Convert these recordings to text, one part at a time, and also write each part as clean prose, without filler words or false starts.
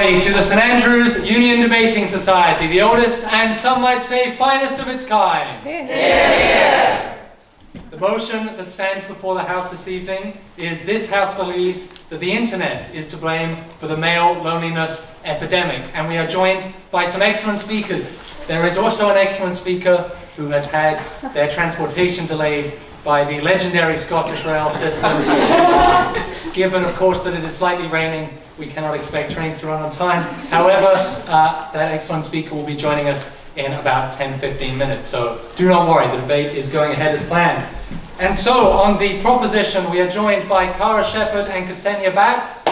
everybody to the St. Andrews Union Debating Society, the oldest and some might say finest of its kind. Hear, hear. The motion that stands before the House this evening is this House believes that the internet is to blame for the male loneliness epidemic, and we are joined by some excellent speakers. There is also an excellent speaker who has had their transportation delayed by the legendary Scottish rail system. Given, of course, that it is slightly raining, we cannot expect trains to run on time. However, that excellent speaker will be joining us in about 10-15 minutes, so do not worry, the debate is going ahead as planned. And so, on the proposition, we are joined by Cara Shepherd and Ksenia Baatz.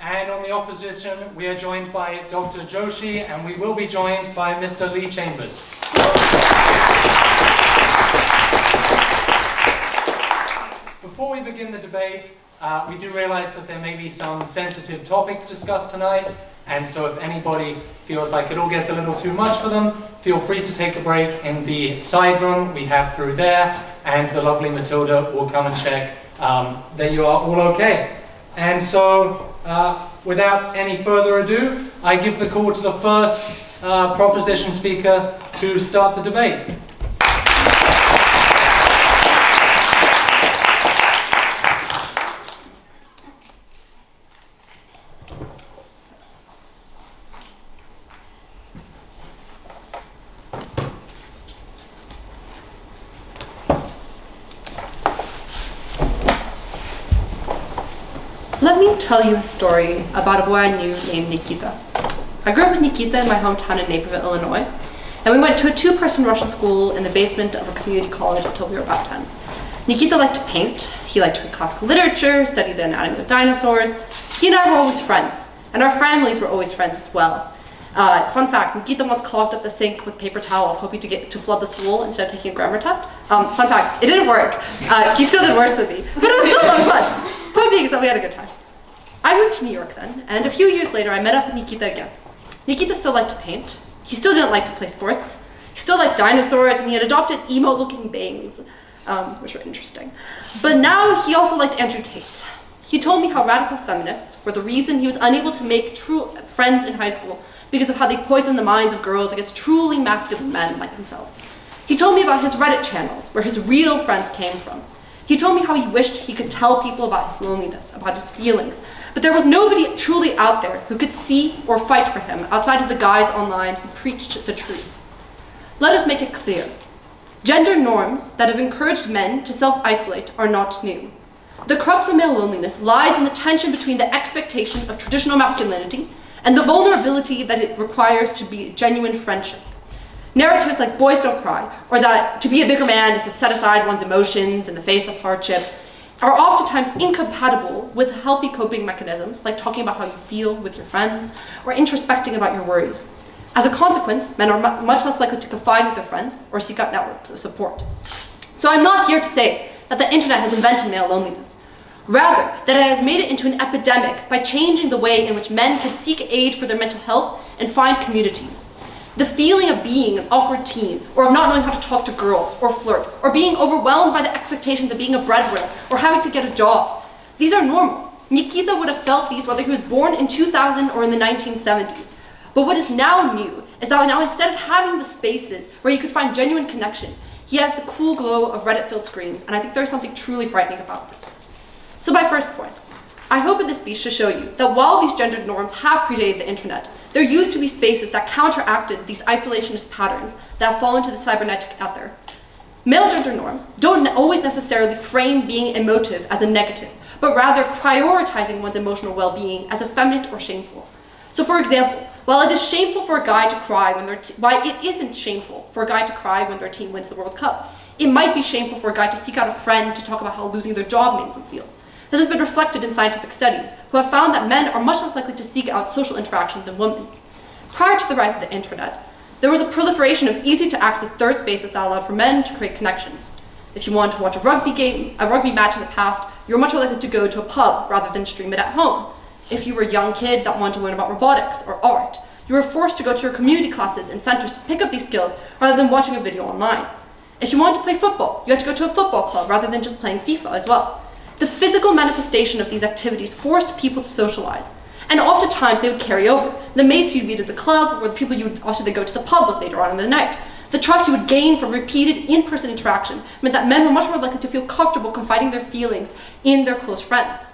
And on the opposition, we are joined by Dr. Joshi, and we will be joined by Mr. Lee Chambers. Before we begin the debate, we do realize that there may be some sensitive topics discussed tonight, and so if anybody feels like it all gets a little too much for them, feel free to take a break in the side room we have through there, and the lovely Matilda will come and check that you are all okay. And so, without any further ado, I give the call to the first proposition speaker to start the debate. Let me tell you a story about a boy I knew named Nikita. I grew up with Nikita in my hometown in Naperville, Illinois, and we went to a two-person Russian school in the basement of a community college until we were about 10. Nikita liked to paint, he liked to read classical literature, study the anatomy of dinosaurs. He and I were always friends, and our families were always friends as well. Fun fact, Nikita once clogged up the sink with paper towels, hoping to flood the school instead of taking a grammar test. Fun fact, it didn't work. He still did worse than me, but it was still a lot of fun. Point being is that we had a good time. I moved to New York then, and a few years later I met up with Nikita again. Nikita still liked to paint, he still didn't like to play sports, he still liked dinosaurs, and he had adopted emo-looking bangs, which were interesting. But now he also liked Andrew Tate. He told me how radical feminists were the reason he was unable to make true friends in high school because of how they poisoned the minds of girls against truly masculine men like himself. He told me about his Reddit channels, where his real friends came from. He told me how he wished he could tell people about his loneliness, about his feelings, but there was nobody truly out there who could see or fight for him outside of the guys online who preached the truth. Let us make it clear. Gender norms that have encouraged men to self-isolate are not new. The crux of male loneliness lies in the tension between the expectations of traditional masculinity and the vulnerability that it requires to be genuine friendship. Narratives like boys don't cry, or that to be a bigger man is to set aside one's emotions in the face of hardship, are oftentimes incompatible with healthy coping mechanisms like talking about how you feel with your friends or introspecting about your worries. As a consequence, men are much less likely to confide with their friends or seek out networks of support. So I'm not here to say that the internet has invented male loneliness. Rather, that it has made it into an epidemic by changing the way in which men can seek aid for their mental health and find communities. The feeling of being an awkward teen, or of not knowing how to talk to girls, or flirt, or being overwhelmed by the expectations of being a breadwinner, or having to get a job. These are normal. Nikita would have felt these whether he was born in 2000 or in the 1970s. But what is now new is that now instead of having the spaces where he could find genuine connection, he has the cool glow of Reddit-filled screens, and I think there's something truly frightening about this. So my first point, I hope in this speech to show you that while these gendered norms have predated the internet, there used to be spaces that counteracted these isolationist patterns that have fallen into the cybernetic ether. Male gender norms don't always necessarily frame being emotive as a negative, but rather prioritizing one's emotional well-being as effeminate or shameful. So for example, while it is shameful for a guy to cry when it isn't shameful for a guy to cry when their team wins the World Cup, it might be shameful for a guy to seek out a friend to talk about how losing their job made them feel. This has been reflected in scientific studies, who have found that men are much less likely to seek out social interaction than women. Prior to the rise of the internet, there was a proliferation of easy-to-access third spaces that allowed for men to create connections. If you wanted to watch a rugby match in the past, you were much more likely to go to a pub rather than stream it at home. If you were a young kid that wanted to learn about robotics or art, you were forced to go to your community classes and centers to pick up these skills rather than watching a video online. If you wanted to play football, you had to go to a football club rather than just playing FIFA as well. The physical manifestation of these activities forced people to socialize. And oftentimes they would carry over. The mates you'd meet at the club were the people you would often go to the pub with later on in the night. The trust you would gain from repeated in-person interaction meant that men were much more likely to feel comfortable confiding their feelings in their close friends.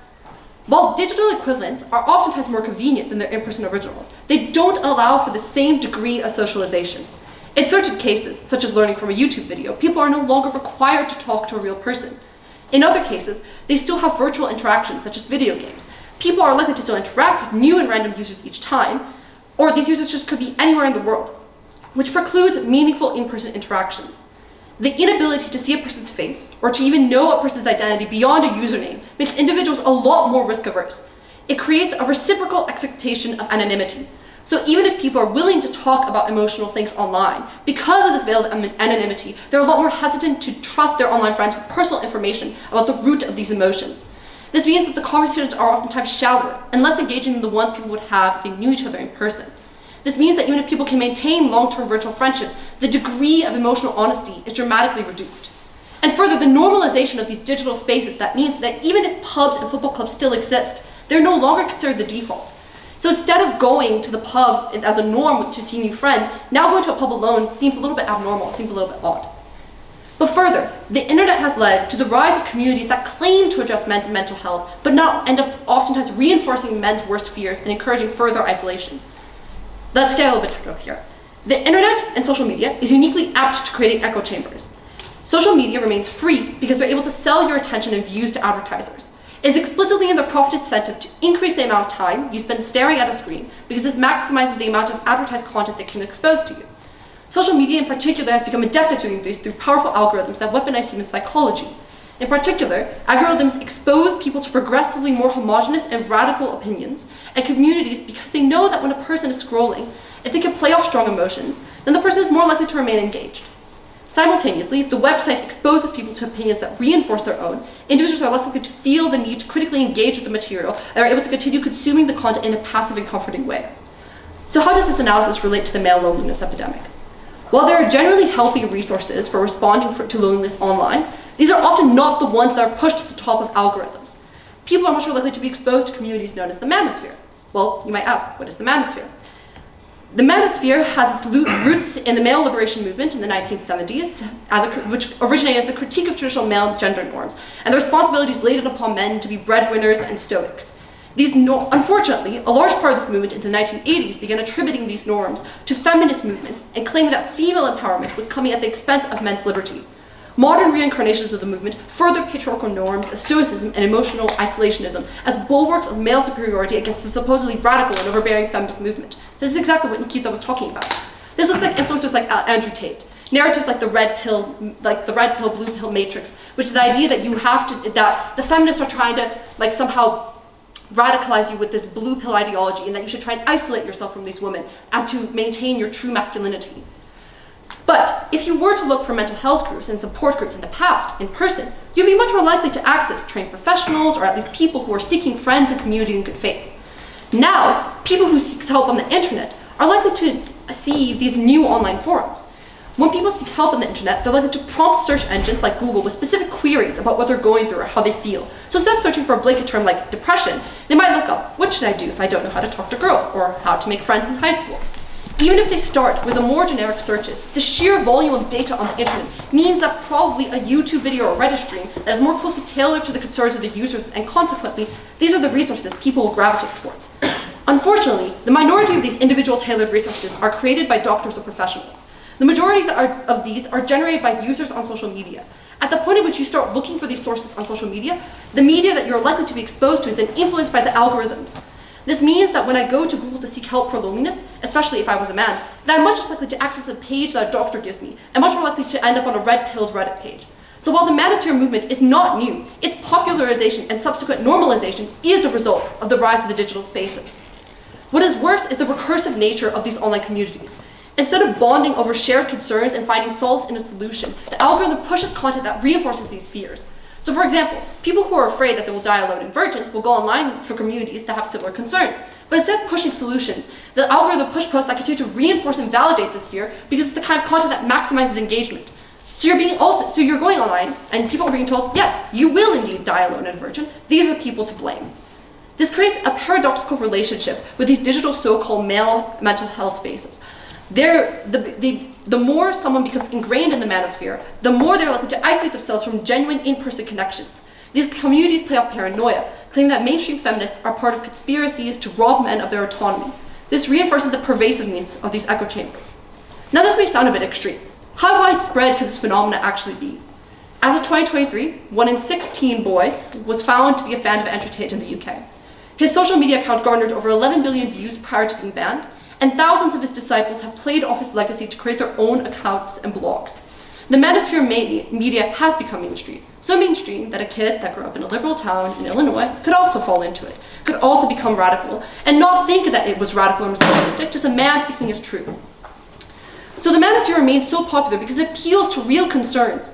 While digital equivalents are oftentimes more convenient than their in-person originals, they don't allow for the same degree of socialization. In certain cases, such as learning from a YouTube video, people are no longer required to talk to a real person. In other cases, they still have virtual interactions, such as video games. People are likely to still interact with new and random users each time, or these users just could be anywhere in the world, which precludes meaningful in-person interactions. The inability to see a person's face, or to even know a person's identity beyond a username, makes individuals a lot more risk-averse. It creates a reciprocal expectation of anonymity. So even if people are willing to talk about emotional things online, because of this veil of anonymity, they're a lot more hesitant to trust their online friends with personal information about the root of these emotions. This means that the conversations are oftentimes shallower and less engaging than the ones people would have if they knew each other in person. This means that even if people can maintain long-term virtual friendships, the degree of emotional honesty is dramatically reduced. And further, the normalization of these digital spaces, that means that even if pubs and football clubs still exist, they're no longer considered the default. So instead of going to the pub as a norm to see new friends, now going to a pub alone seems a little bit abnormal, it seems a little bit odd. But further, the internet has led to the rise of communities that claim to address men's mental health, but now end up oftentimes reinforcing men's worst fears and encouraging further isolation. Let's get a little bit technical here. The internet and social media is uniquely apt to creating echo chambers. Social media remains free because they're able to sell your attention and views to advertisers. It is explicitly in their profit incentive to increase the amount of time you spend staring at a screen because this maximizes the amount of advertised content that can be exposed to you. Social media in particular has become adept at doing this through powerful algorithms that weaponize human psychology. In particular, algorithms expose people to progressively more homogenous and radical opinions and communities because they know that when a person is scrolling, if they can play off strong emotions, then the person is more likely to remain engaged. Simultaneously, if the website exposes people to opinions that reinforce their own, individuals are less likely to feel the need to critically engage with the material and are able to continue consuming the content in a passive and comforting way. So how does this analysis relate to the male loneliness epidemic? While there are generally healthy resources for responding to loneliness online, these are often not the ones that are pushed to the top of algorithms. People are much more likely to be exposed to communities known as the manosphere. Well, you might ask, what is the manosphere? The manosphere has its roots in the male liberation movement in the 1970s, which originated as a critique of traditional male gender norms, and the responsibilities laid upon men to be breadwinners and stoics. Unfortunately, a large part of this movement in the 1980s began attributing these norms to feminist movements and claiming that female empowerment was coming at the expense of men's liberty. Modern reincarnations of the movement further patriarchal norms of stoicism and emotional isolationism as bulwarks of male superiority against the supposedly radical and overbearing feminist movement. This is exactly what Nikita was talking about. This looks like influencers like Andrew Tate. Narratives like the red pill, blue pill matrix, which is the idea that the feminists are trying to somehow radicalize you with this blue pill ideology and that you should try and isolate yourself from these women as to maintain your true masculinity. But if you were to look for mental health groups and support groups in the past, in person, you'd be much more likely to access trained professionals or at least people who are seeking friends and community in good faith. Now, people who seek help on the internet are likely to see these new online forums. When people seek help on the internet, they're likely to prompt search engines like Google with specific queries about what they're going through or how they feel. So instead of searching for a blanket term like depression, they might look up, what should I do if I don't know how to talk to girls, or how to make friends in high school? Even if they start with a more generic searches, the sheer volume of data on the internet means that probably a YouTube video or Reddit stream that is more closely tailored to the concerns of the users, and consequently, these are the resources people will gravitate towards. Unfortunately, the minority of these individual tailored resources are created by doctors or professionals. The majority of these are generated by users on social media. At the point at which you start looking for these sources on social media, the media that you're likely to be exposed to is then influenced by the algorithms. This means that when I go to Google to seek help for loneliness, especially if I was a man, then I'm much less likely to access a page that a doctor gives me, and much more likely to end up on a red-pilled Reddit page. So while the manosphere movement is not new, its popularization and subsequent normalization is a result of the rise of the digital spaces. What is worse is the recursive nature of these online communities. Instead of bonding over shared concerns and finding solace in a solution, the algorithm pushes content that reinforces these fears. So for example, people who are afraid that they will die alone in virgins will go online for communities that have similar concerns. But instead of pushing solutions, the algorithm push posts that continue to reinforce and validate this fear because it's the kind of content that maximizes engagement. So you're going online and people are being told, yes, you will indeed die alone and a virgin. These are the people to blame. This creates a paradoxical relationship with these digital so-called male mental health spaces. The more someone becomes ingrained in the manosphere, the more they're likely to isolate themselves from genuine in-person connections. These communities play off paranoia, claiming that mainstream feminists are part of conspiracies to rob men of their autonomy. This reinforces the pervasiveness of these echo chambers. Now this may sound a bit extreme. How widespread could this phenomenon actually be? As of 2023, 1 in 6 teen boys was found to be a fan of Andrew Tate in the UK. His social media account garnered over 11 billion views prior to being banned, and thousands of his disciples have played off his legacy to create their own accounts and blogs. The manosphere media has become mainstream, so mainstream that a kid that grew up in a liberal town in Illinois could also fall into it, could also become radical, and not think that it was radical or misogynistic, just a man speaking his truth. So the manosphere remains so popular because it appeals to real concerns.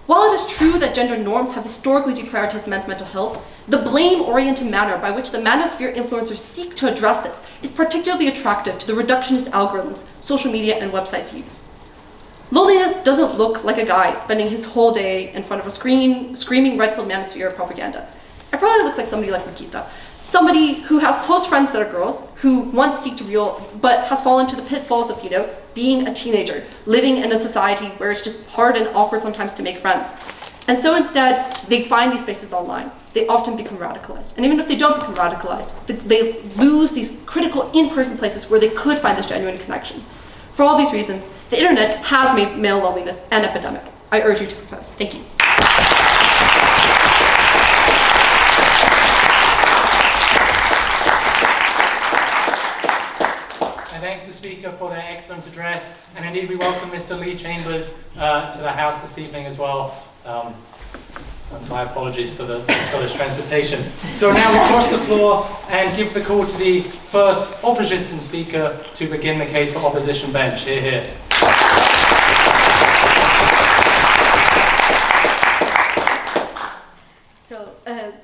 While it is true that gender norms have historically deprioritized men's mental health, the blame-oriented manner by which the manosphere influencers seek to address this is particularly attractive to the reductionist algorithms social media and websites use. Loneliness doesn't look like a guy spending his whole day in front of a screen screaming red pill manosphere propaganda. It probably looks like somebody like Nikita, somebody who has close friends that are girls, who once seek to but has fallen into the pitfalls of, being a teenager, living in a society where it's just hard and awkward sometimes to make friends. And so instead, they find these spaces online. They often become radicalized. And even if they don't become radicalized, they lose these critical in-person places where they could find this genuine connection. For all these reasons, the internet has made male loneliness an epidemic. I urge you to propose. Thank you. I thank the speaker for their excellent address, and indeed we welcome Mr. Lee Chambers to the House this evening as well. And my apologies for the Scottish transportation. So now we cross the floor and give the call to the first opposition speaker to begin the case for opposition bench. Hear, hear. So,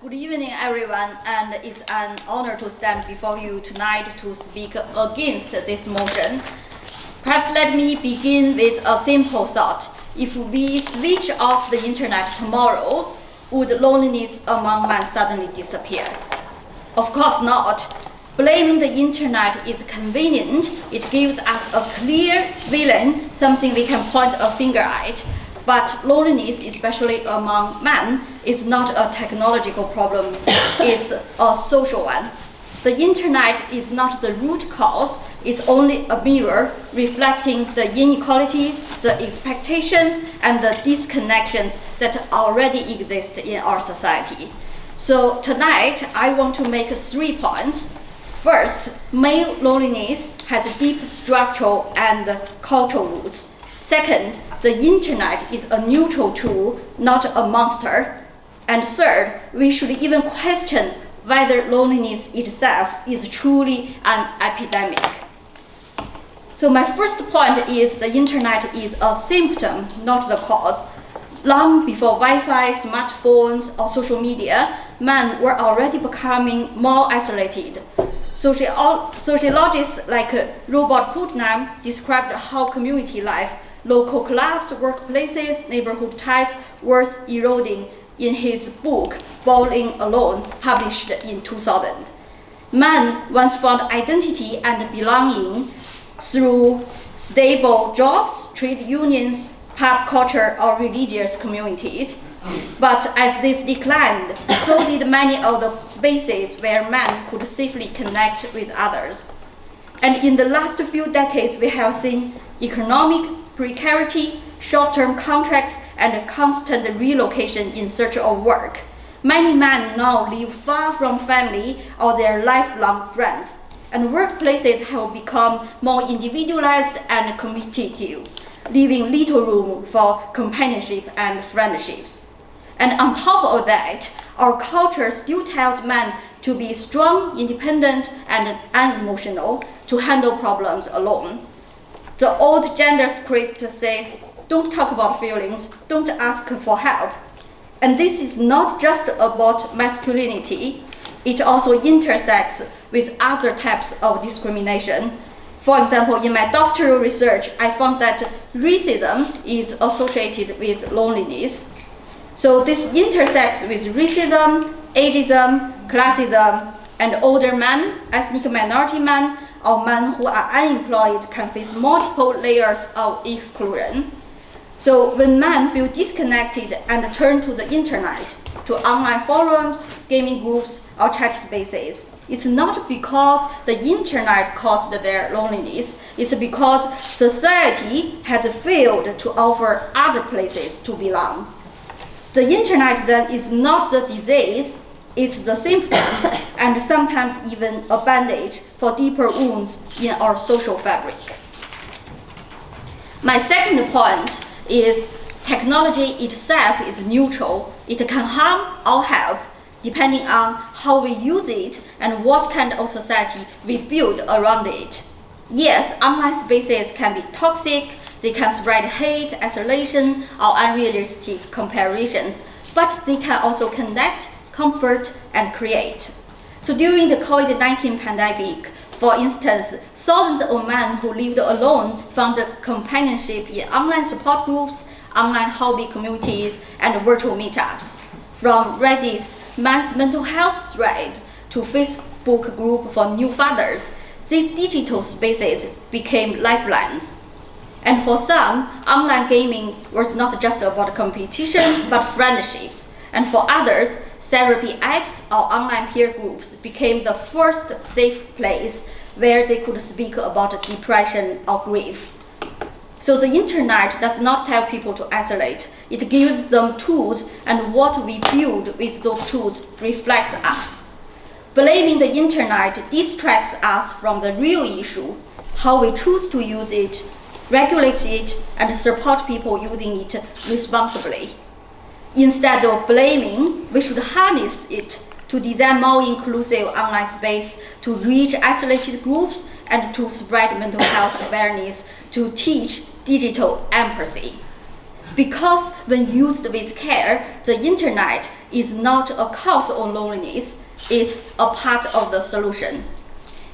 good evening, everyone, and it's an honor to stand before you tonight to speak against this motion. Perhaps let me begin with a simple thought. If we switch off the internet tomorrow, would loneliness among men suddenly disappear? Of course not. Blaming the internet is convenient. It gives us a clear villain, something we can point a finger at. But loneliness, especially among men, is not a technological problem, it's a social one. The internet is not the root cause, it's only a mirror reflecting the inequalities, the expectations, and the disconnections that already exist in our society. So tonight, I want to make 3 points. First, male loneliness has deep structural and cultural roots. Second, the internet is a neutral tool, not a monster. And third, we should even question whether loneliness itself is truly an epidemic. So my first point is the internet is a symptom, not the cause. Long before Wi-Fi, smartphones, or social media, men were already becoming more isolated. Sociologists like Robert Putnam described how community life, local clubs, workplaces, neighborhood ties were eroding in his book, Bowling Alone, published in 2000. Men once found identity and belonging through stable jobs, trade unions, pop culture, or religious communities. But as this declined, so did many of the spaces where men could safely connect with others. And in the last few decades, we have seen economic precarity, short-term contracts, and constant relocation in search of work. Many men now live far from family or their lifelong friends, and workplaces have become more individualized and competitive, leaving little room for companionship and friendships. And on top of that, our culture still tells men to be strong, independent, and unemotional, to handle problems alone. The old gender script says, don't talk about feelings, don't ask for help. And this is not just about masculinity, it also intersects with other types of discrimination. For example, in my doctoral research, I found that racism is associated with loneliness. So this intersects with racism, ageism, classism, and older men, ethnic minority men, or men who are unemployed can face multiple layers of exclusion. So when men feel disconnected and turn to the internet, to online forums, gaming groups, or chat spaces, it's not because the internet caused their loneliness, it's because society has failed to offer other places to belong. The internet then is not the disease, it's the symptom, and sometimes even a bandage for deeper wounds in our social fabric. My second point is technology itself is neutral. It can harm or help depending on how we use it and what kind of society we build around it. Yes, online spaces can be toxic, they can spread hate, isolation, or unrealistic comparisons, but they can also connect, comfort, and create. So during the COVID-19 pandemic, for instance, thousands of men who lived alone found companionship in online support groups, online hobby communities, and virtual meetups. From Reddit's men's mental health thread to Facebook group for new fathers, these digital spaces became lifelines. And for some, online gaming was not just about competition, but friendships. And for others, therapy apps or online peer groups became the first safe place where they could speak about depression or grief. So the internet does not tell people to isolate. It gives them tools, and what we build with those tools reflects us. Blaming the internet distracts us from the real issue, how we choose to use it, regulate it, and support people using it responsibly. Instead of blaming, we should harness it to design more inclusive online space, to reach isolated groups, and to spread mental health awareness, to teach digital empathy. Because when used with care, the internet is not a cause of loneliness, it's a part of the solution.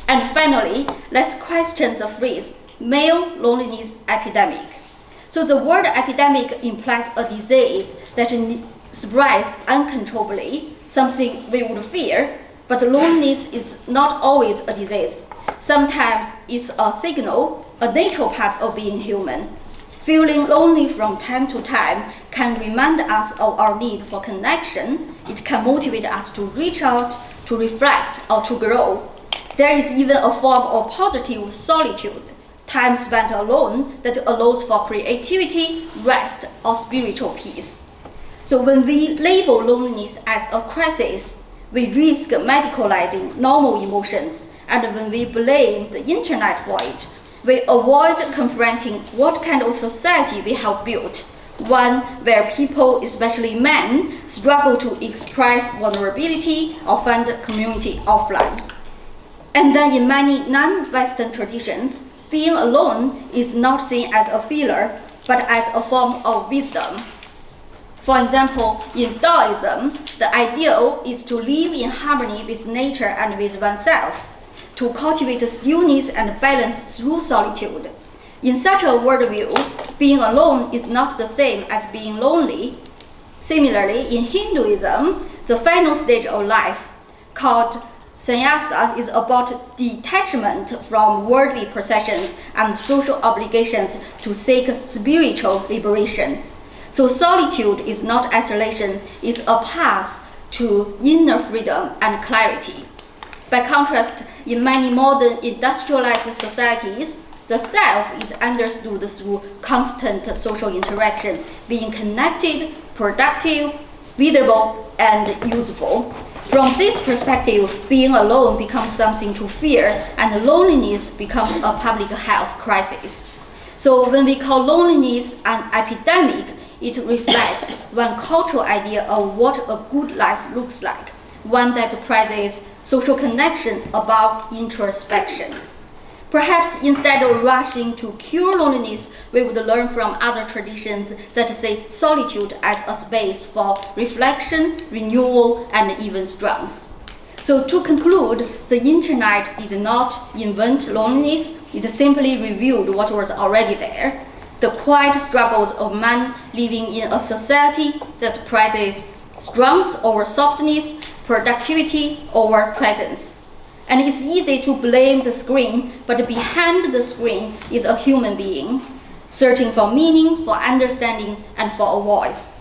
And finally, let's question the phrase, male loneliness epidemic. So the word epidemic implies a disease that spreads uncontrollably, something we would fear, but loneliness is not always a disease. Sometimes it's a signal, a natural part of being human. Feeling lonely from time to time can remind us of our need for connection. It can motivate us to reach out, to reflect, or to grow. There is even a form of positive solitude, time spent alone, that allows for creativity, rest, or spiritual peace. So when we label loneliness as a crisis, we risk medicalizing normal emotions, and when we blame the internet for it, we avoid confronting what kind of society we have built, one where people, especially men, struggle to express vulnerability or find community offline. And then in many non-Western traditions, being alone is not seen as a failure, but as a form of wisdom. For example, in Taoism, the ideal is to live in harmony with nature and with oneself, to cultivate stillness and balance through solitude. In such a worldview, being alone is not the same as being lonely. Similarly, in Hinduism, the final stage of life, called sannyasa, is about detachment from worldly possessions and social obligations to seek spiritual liberation. So solitude is not isolation, it's a path to inner freedom and clarity. By contrast, in many modern industrialized societies, the self is understood through constant social interaction, being connected, productive, visible, and useful. From this perspective, being alone becomes something to fear, and loneliness becomes a public health crisis. So when we call loneliness an epidemic, it reflects one cultural idea of what a good life looks like, one that prizes social connection above introspection. Perhaps instead of rushing to cure loneliness, we would learn from other traditions that see solitude as a space for reflection, renewal, and even strength. So to conclude, the internet did not invent loneliness, it simply revealed what was already there. The quiet struggles of man living in a society that prizes strength over softness, productivity over presence. And it's easy to blame the screen, but behind the screen is a human being, searching for meaning, for understanding, and for a voice.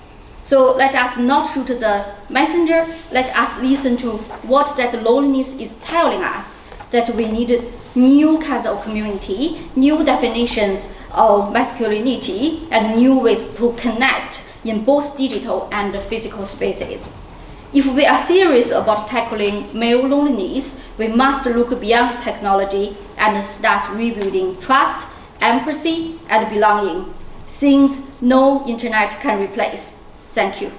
So let us not shoot the messenger, let us listen to what that loneliness is telling us, that we need new kinds of community, new definitions of masculinity, and new ways to connect in both digital and physical spaces. If we are serious about tackling male loneliness, we must look beyond technology and start rebuilding trust, empathy, and belonging, things no internet can replace. Thank you.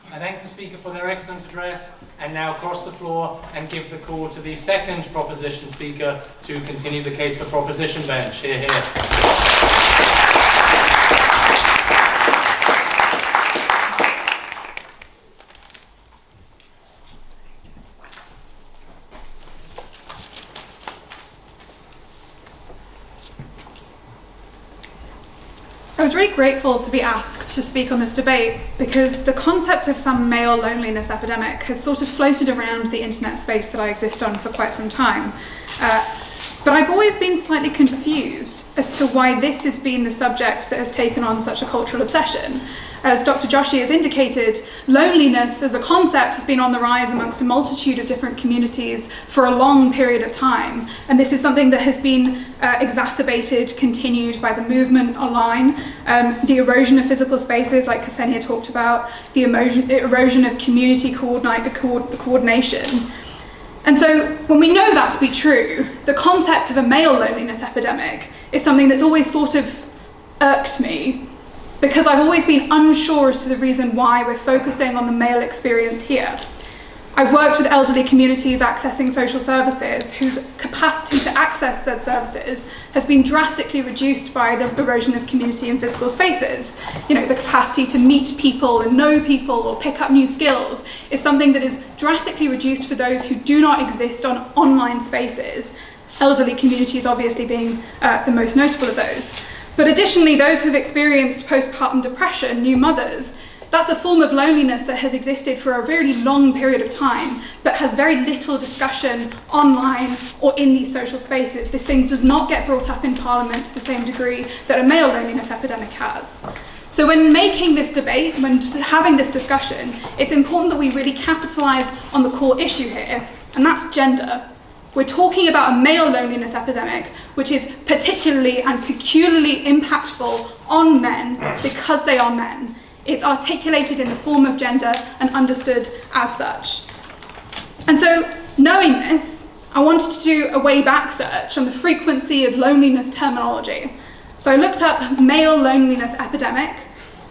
I thank the speaker for their excellent address, and now cross the floor and give the call to the second proposition speaker to continue the case for proposition bench. Hear, hear. I was really grateful to be asked to speak on this debate because the concept of some male loneliness epidemic has sort of floated around the internet space that I exist on for quite some time. But I've always been slightly confused as to why this has been the subject that has taken on such a cultural obsession. As Dr. Joshi has indicated, loneliness as a concept has been on the rise amongst a multitude of different communities for a long period of time. And this is something that has been exacerbated, continued by the movement online, the erosion of physical spaces like Ksenia talked about, the erosion of community coordination. And so when we know that to be true, the concept of a male loneliness epidemic is something that's always sort of irked me, because I've always been unsure as to the reason why we're focusing on the male experience here. I've worked with elderly communities accessing social services whose capacity to access said services has been drastically reduced by the erosion of community and physical spaces. You know, the capacity to meet people and know people or pick up new skills is something that is drastically reduced for those who do not exist on online spaces, elderly communities obviously being the most notable of those. But additionally, those who've experienced postpartum depression, new mothers, that's a form of loneliness that has existed for a really long period of time, but has very little discussion online or in these social spaces. This thing does not get brought up in Parliament to the same degree that a male loneliness epidemic has. So when making this debate, when having this discussion, it's important that we really capitalise on the core issue here, and that's gender. We're talking about a male loneliness epidemic, which is particularly and peculiarly impactful on men because they are men. It's articulated in the form of gender and understood as such. And so, knowing this, I wanted to do a way back search on the frequency of loneliness terminology. So I looked up male loneliness epidemic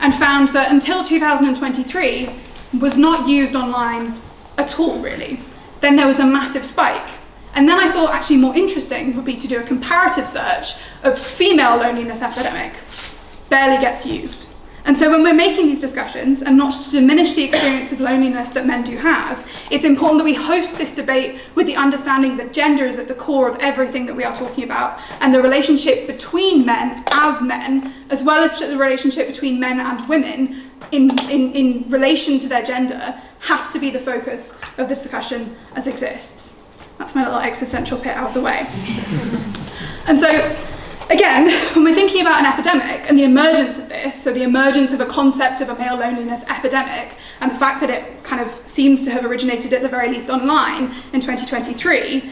and found that until 2023 was not used online at all, really. Then there was a massive spike. And then I thought actually more interesting would be to do a comparative search of female loneliness epidemic. Barely gets used. And so when we're making these discussions, and not to diminish the experience of loneliness that men do have, it's important that we host this debate with the understanding that gender is at the core of everything that we are talking about, and the relationship between men, as well as the relationship between men and women in relation to their gender, has to be the focus of the discussion as exists. That's my little existential bit out of the way. And so, again, when we're thinking about an epidemic and the emergence of this, so the emergence of a concept of a male loneliness epidemic, and the fact that it kind of seems to have originated at the very least online in 2023,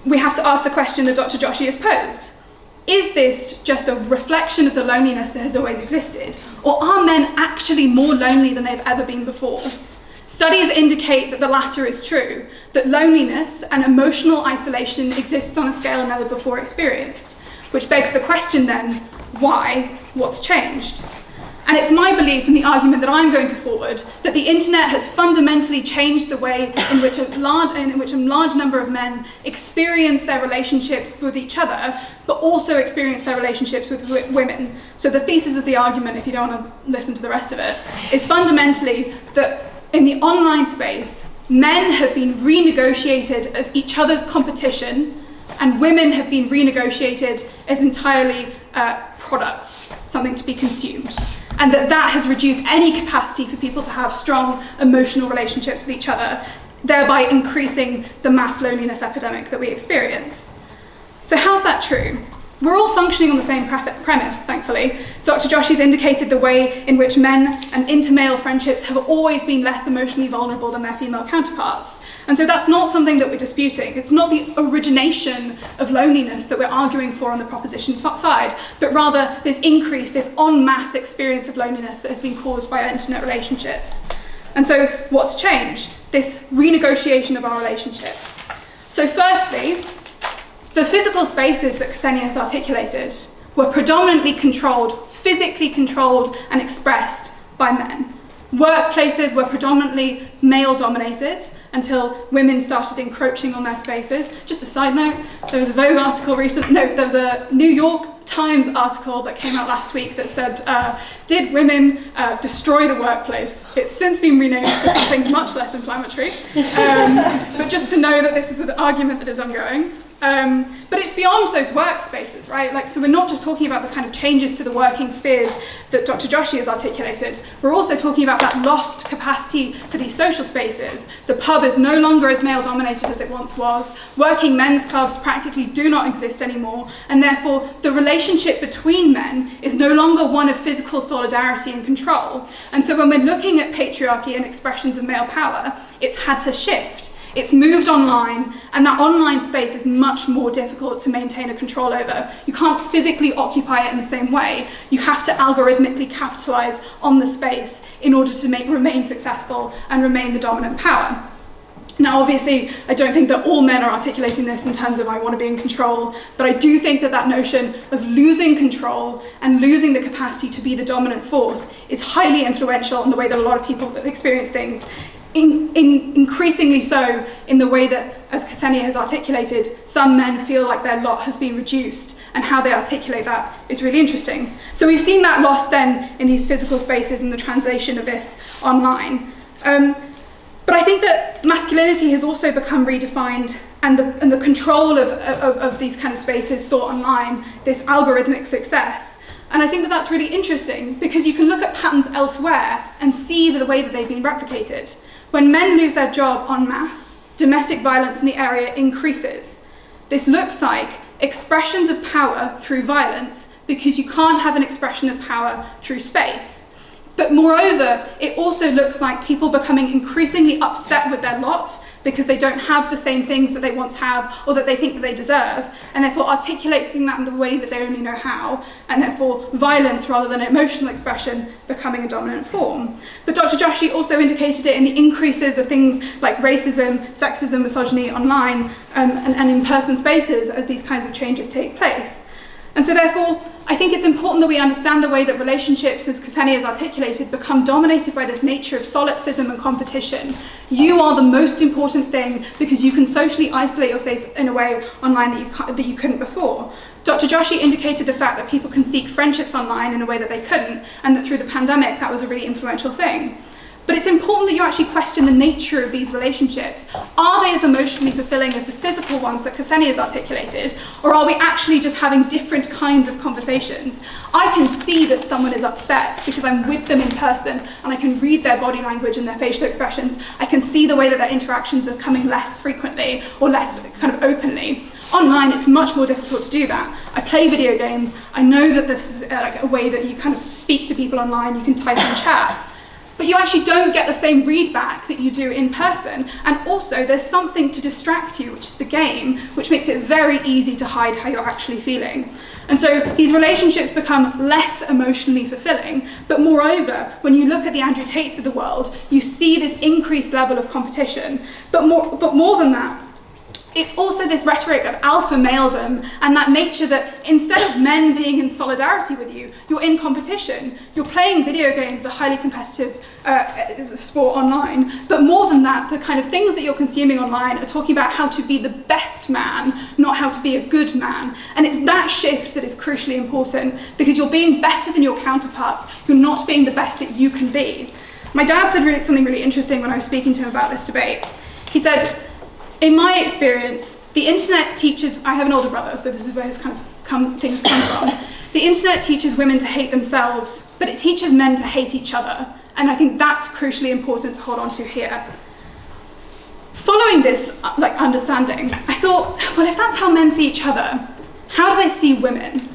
we have to ask the question that Dr. Joshi has posed. Is this just a reflection of the loneliness that has always existed? Or are men actually more lonely than they've ever been before? Studies indicate that the latter is true, that loneliness and emotional isolation exists on a scale never before experienced. Which begs the question then, why? What's changed? And it's my belief and the argument that I'm going to forward that the internet has fundamentally changed the way in which a large number of men experience their relationships with each other, but also experience their relationships with women. So the thesis of the argument, if you don't want to listen to the rest of it, is fundamentally that in the online space, men have been renegotiated as each other's competition, and women have been renegotiated as entirely products, something to be consumed. And that has reduced any capacity for people to have strong emotional relationships with each other, thereby increasing the mass loneliness epidemic that we experience. So how's that true? We're all functioning on the same premise, thankfully. Dr. Joshi's indicated the way in which men and intermale friendships have always been less emotionally vulnerable than their female counterparts. And so that's not something that we're disputing. It's not the origination of loneliness that we're arguing for on the proposition side, but rather this increase, this en masse experience of loneliness that has been caused by our internet relationships. And so what's changed? This renegotiation of our relationships. So firstly, the physical spaces that Ksenia has articulated were predominantly controlled, physically controlled and expressed by men. Workplaces were predominantly male-dominated until women started encroaching on their spaces. Just a side note, there was a Vogue article there was a New York Times article that came out last week that said, did women destroy the workplace? It's since been renamed to something much less inflammatory, but just to know that this is an argument that is ongoing. But it's beyond those workspaces, right? So we're not just talking about the kind of changes to the working spheres that Dr. Joshi has articulated. We're also talking about that lost capacity for these social spaces. The pub is no longer as male-dominated as it once was. Working men's clubs practically do not exist anymore, and therefore the relationship between men is no longer one of physical solidarity and control. And so when we're looking at patriarchy and expressions of male power, it's had to shift. It's moved online, and that online space is much more difficult to maintain a control over. You can't physically occupy it in the same way. You have to algorithmically capitalize on the space in order to remain successful and remain the dominant power. Now, obviously, I don't think that all men are articulating this in terms of I want to be in control, but I do think that that notion of losing control and losing the capacity to be the dominant force is highly influential in the way that a lot of people experience things. Increasingly so in the way that, as Ksenia has articulated, some men feel like their lot has been reduced, and how they articulate that is really interesting. So we've seen that loss then in these physical spaces and the translation of this online. But I think that masculinity has also become redefined, and the control of these kind of spaces sought online, this algorithmic success. And I think that that's really interesting because you can look at patterns elsewhere and see the way that they've been replicated. When men lose their job en masse, domestic violence in the area increases. This looks like expressions of power through violence because you can't have an expression of power through space. But moreover, it also looks like people becoming increasingly upset with their lot because they don't have the same things that they once have or that they think that they deserve, and therefore articulating that in the way that they only know how, and therefore violence rather than emotional expression becoming a dominant form. But Dr. Joshi also indicated it in the increases of things like racism, sexism, misogyny online and in-person spaces as these kinds of changes take place. And so therefore, I think it's important that we understand the way that relationships, as Ksenia has articulated, become dominated by this nature of solipsism and competition. You are the most important thing because you can socially isolate yourself in a way online that you couldn't before. Dr. Joshi indicated the fact that people can seek friendships online in a way that they couldn't, and that through the pandemic that was a really influential thing. But it's important that you actually question the nature of these relationships. Are they as emotionally fulfilling as the physical ones that Ksenia has articulated, or are we actually just having different kinds of conversations? I can see that someone is upset because I'm with them in person and I can read their body language and their facial expressions. I can see the way that their interactions are coming less frequently or less kind of openly. Online, it's much more difficult to do that. I play video games. I know that this is like a way that you kind of speak to people online. You can type and chat. But you actually don't get the same read back that you do in person. And also there's something to distract you, which is the game, which makes it very easy to hide how you're actually feeling. And so these relationships become less emotionally fulfilling. But moreover, when you look at the Andrew Tates of the world, you see this increased level of competition. But more than that, it's also this rhetoric of alpha maledom and that nature that instead of men being in solidarity with you, you're in competition. You're playing video games, a highly competitive sport online, but more than that, the kind of things that you're consuming online are talking about how to be the best man, not how to be a good man. And it's that shift that is crucially important, because you're being better than your counterparts, you're not being the best that you can be. My dad said something really interesting when I was speaking to him about this debate. He said, in my experience, the internet teaches, I have an older brother, so this is where his things come from. The internet teaches women to hate themselves, but it teaches men to hate each other. And I think that's crucially important to hold on to here. Following this understanding, I thought, well, if that's how men see each other, how do they see women?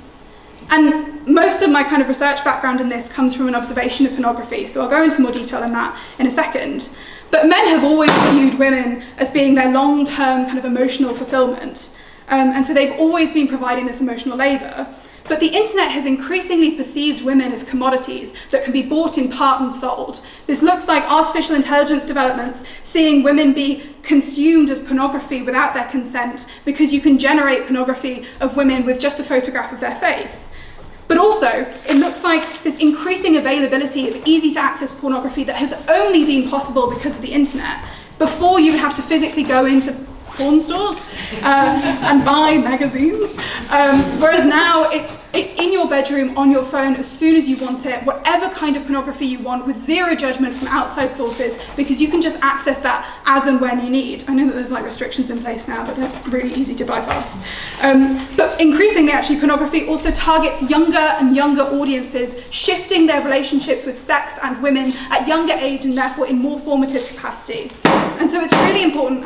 And most of my kind of research background in this comes from an observation of pornography, so I'll go into more detail on that in a second. But men have always viewed women as being their long-term kind of emotional fulfillment. And so they've always been providing this emotional labour. But the internet has increasingly perceived women as commodities that can be bought in part and sold. This looks like artificial intelligence developments seeing women be consumed as pornography without their consent, because you can generate pornography of women with just a photograph of their face. But also, it looks like this increasing availability of easy-to-access pornography that has only been possible because of the internet. Before, you would have to physically go into porn stores and buy magazines, whereas now it's in your bedroom on your phone as soon as you want it, whatever kind of pornography you want, with zero judgment from outside sources, because you can just access that as and when you need. I know that there's restrictions in place now, but they're really easy to bypass. But increasingly, actually, pornography also targets younger and younger audiences, shifting their relationships with sex and women at younger age and therefore in more formative capacity. And so it's really important,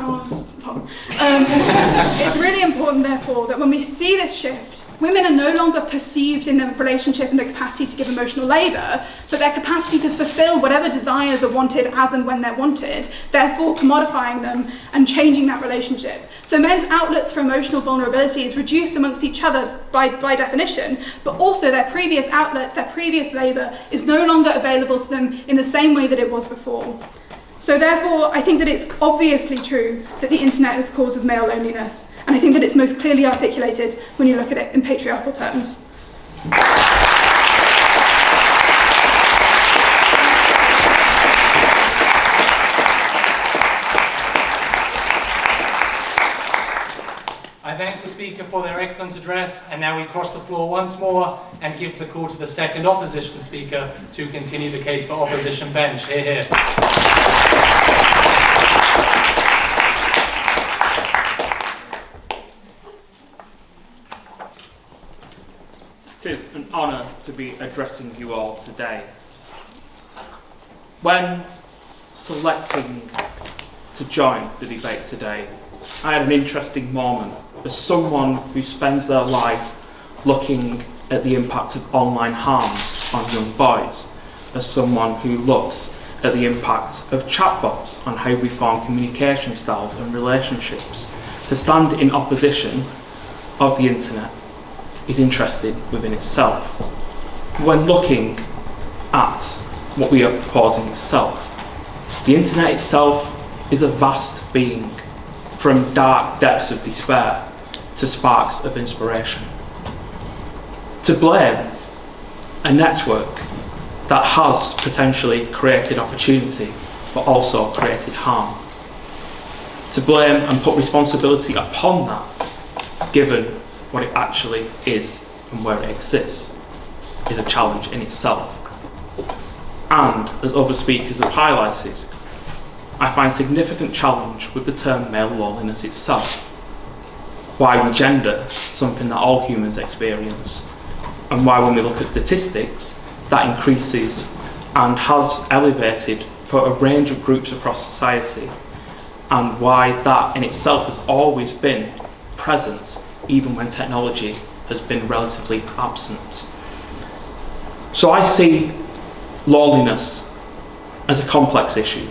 it's really important, therefore, that when we see this shift, women are no longer perceived in their relationship and their capacity to give emotional labour, but their capacity to fulfil whatever desires are wanted as and when they're wanted, therefore commodifying them and changing that relationship. So men's outlets for emotional vulnerability is reduced amongst each other by definition, but also their previous outlets, their previous labour, is no longer available to them in the same way that it was before. So therefore, I think that it's obviously true that the internet is the cause of male loneliness, and I think that it's most clearly articulated when you look at it in patriarchal terms. I thank the speaker for their excellent address, and now we cross the floor once more and give the call to the second opposition speaker to continue the case for opposition bench. Hear, hear. It is an honour to be addressing you all today. When selecting to join the debate today, I had an interesting moment as someone who spends their life looking at the impact of online harms on young boys, as someone who looks at the impact of chatbots on how we form communication styles and relationships. To stand in opposition of the internet is interesting within itself. When looking at what we are proposing itself, the internet itself is a vast being, from dark depths of despair to sparks of inspiration. To blame a network that has potentially created opportunity but also created harm, to blame and put responsibility upon that, given what it actually is and where it exists, is a challenge in itself. And, as other speakers have highlighted, I find significant challenge with the term male loneliness itself. Why we gender something that all humans experience, and why when we look at statistics, that increases and has elevated for a range of groups across society, and why that in itself has always been present even when technology has been relatively absent. So I see loneliness as a complex issue.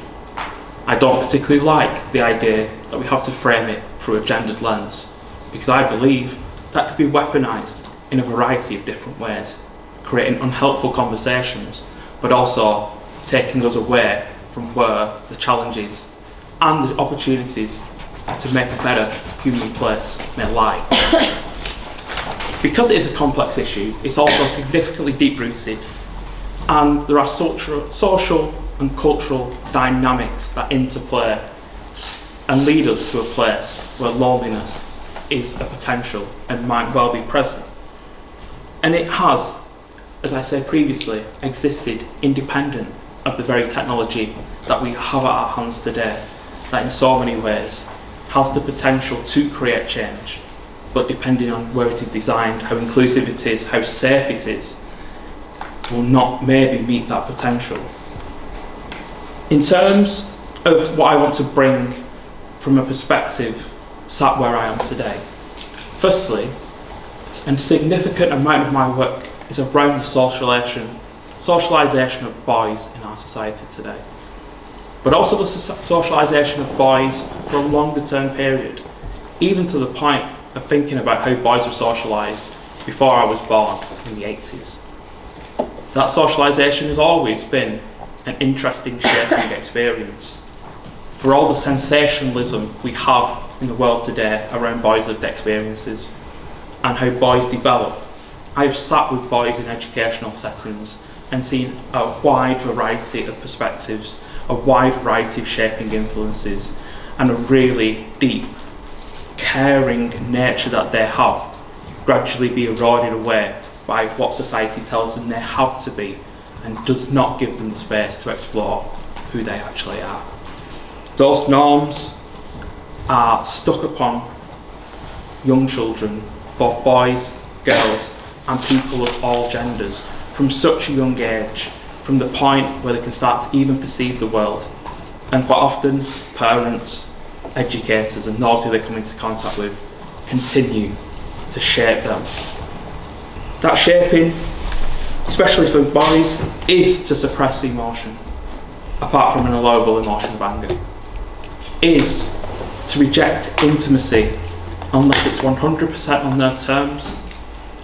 I don't particularly like the idea that we have to frame it through a gendered lens, because I believe that could be weaponised in a variety of different ways, creating unhelpful conversations, but also taking us away from where the challenges and the opportunities to make a better human place may lie. Because it is a complex issue, it's also significantly deep-rooted, and there are social and cultural dynamics that interplay and lead us to a place where loneliness is a potential and might well be present. And it has, as I said previously, existed independent of the very technology that we have at our hands today, that in so many ways has the potential to create change, but depending on where it is designed, how inclusive it is, how safe it is, will not maybe meet that potential. In terms of what I want to bring from a perspective sat where I am today, firstly, a significant amount of my work is around the socialisation of boys in our society today, but also the socialisation of boys for a longer term period, even to the point of thinking about how boys were socialised before I was born in the 80s. That socialisation has always been an interesting shaping experience. For all the sensationalism we have in the world today around boys' lived experiences and how boys develop, I have sat with boys in educational settings and seen a wide variety of perspectives, a wide variety of shaping influences, and a really deep, caring nature that they have gradually be eroded away by what society tells them they have to be and does not give them the space to explore who they actually are. Those norms are stuck upon young children, both boys, girls, and people of all genders from such a young age, from the point where they can start to even perceive the world. And quite often, parents, educators, and those who they come into contact with continue to shape them. That shaping, especially for boys, is to suppress emotion, apart from an allowable emotion of anger, is to reject intimacy unless it's 100% on their terms,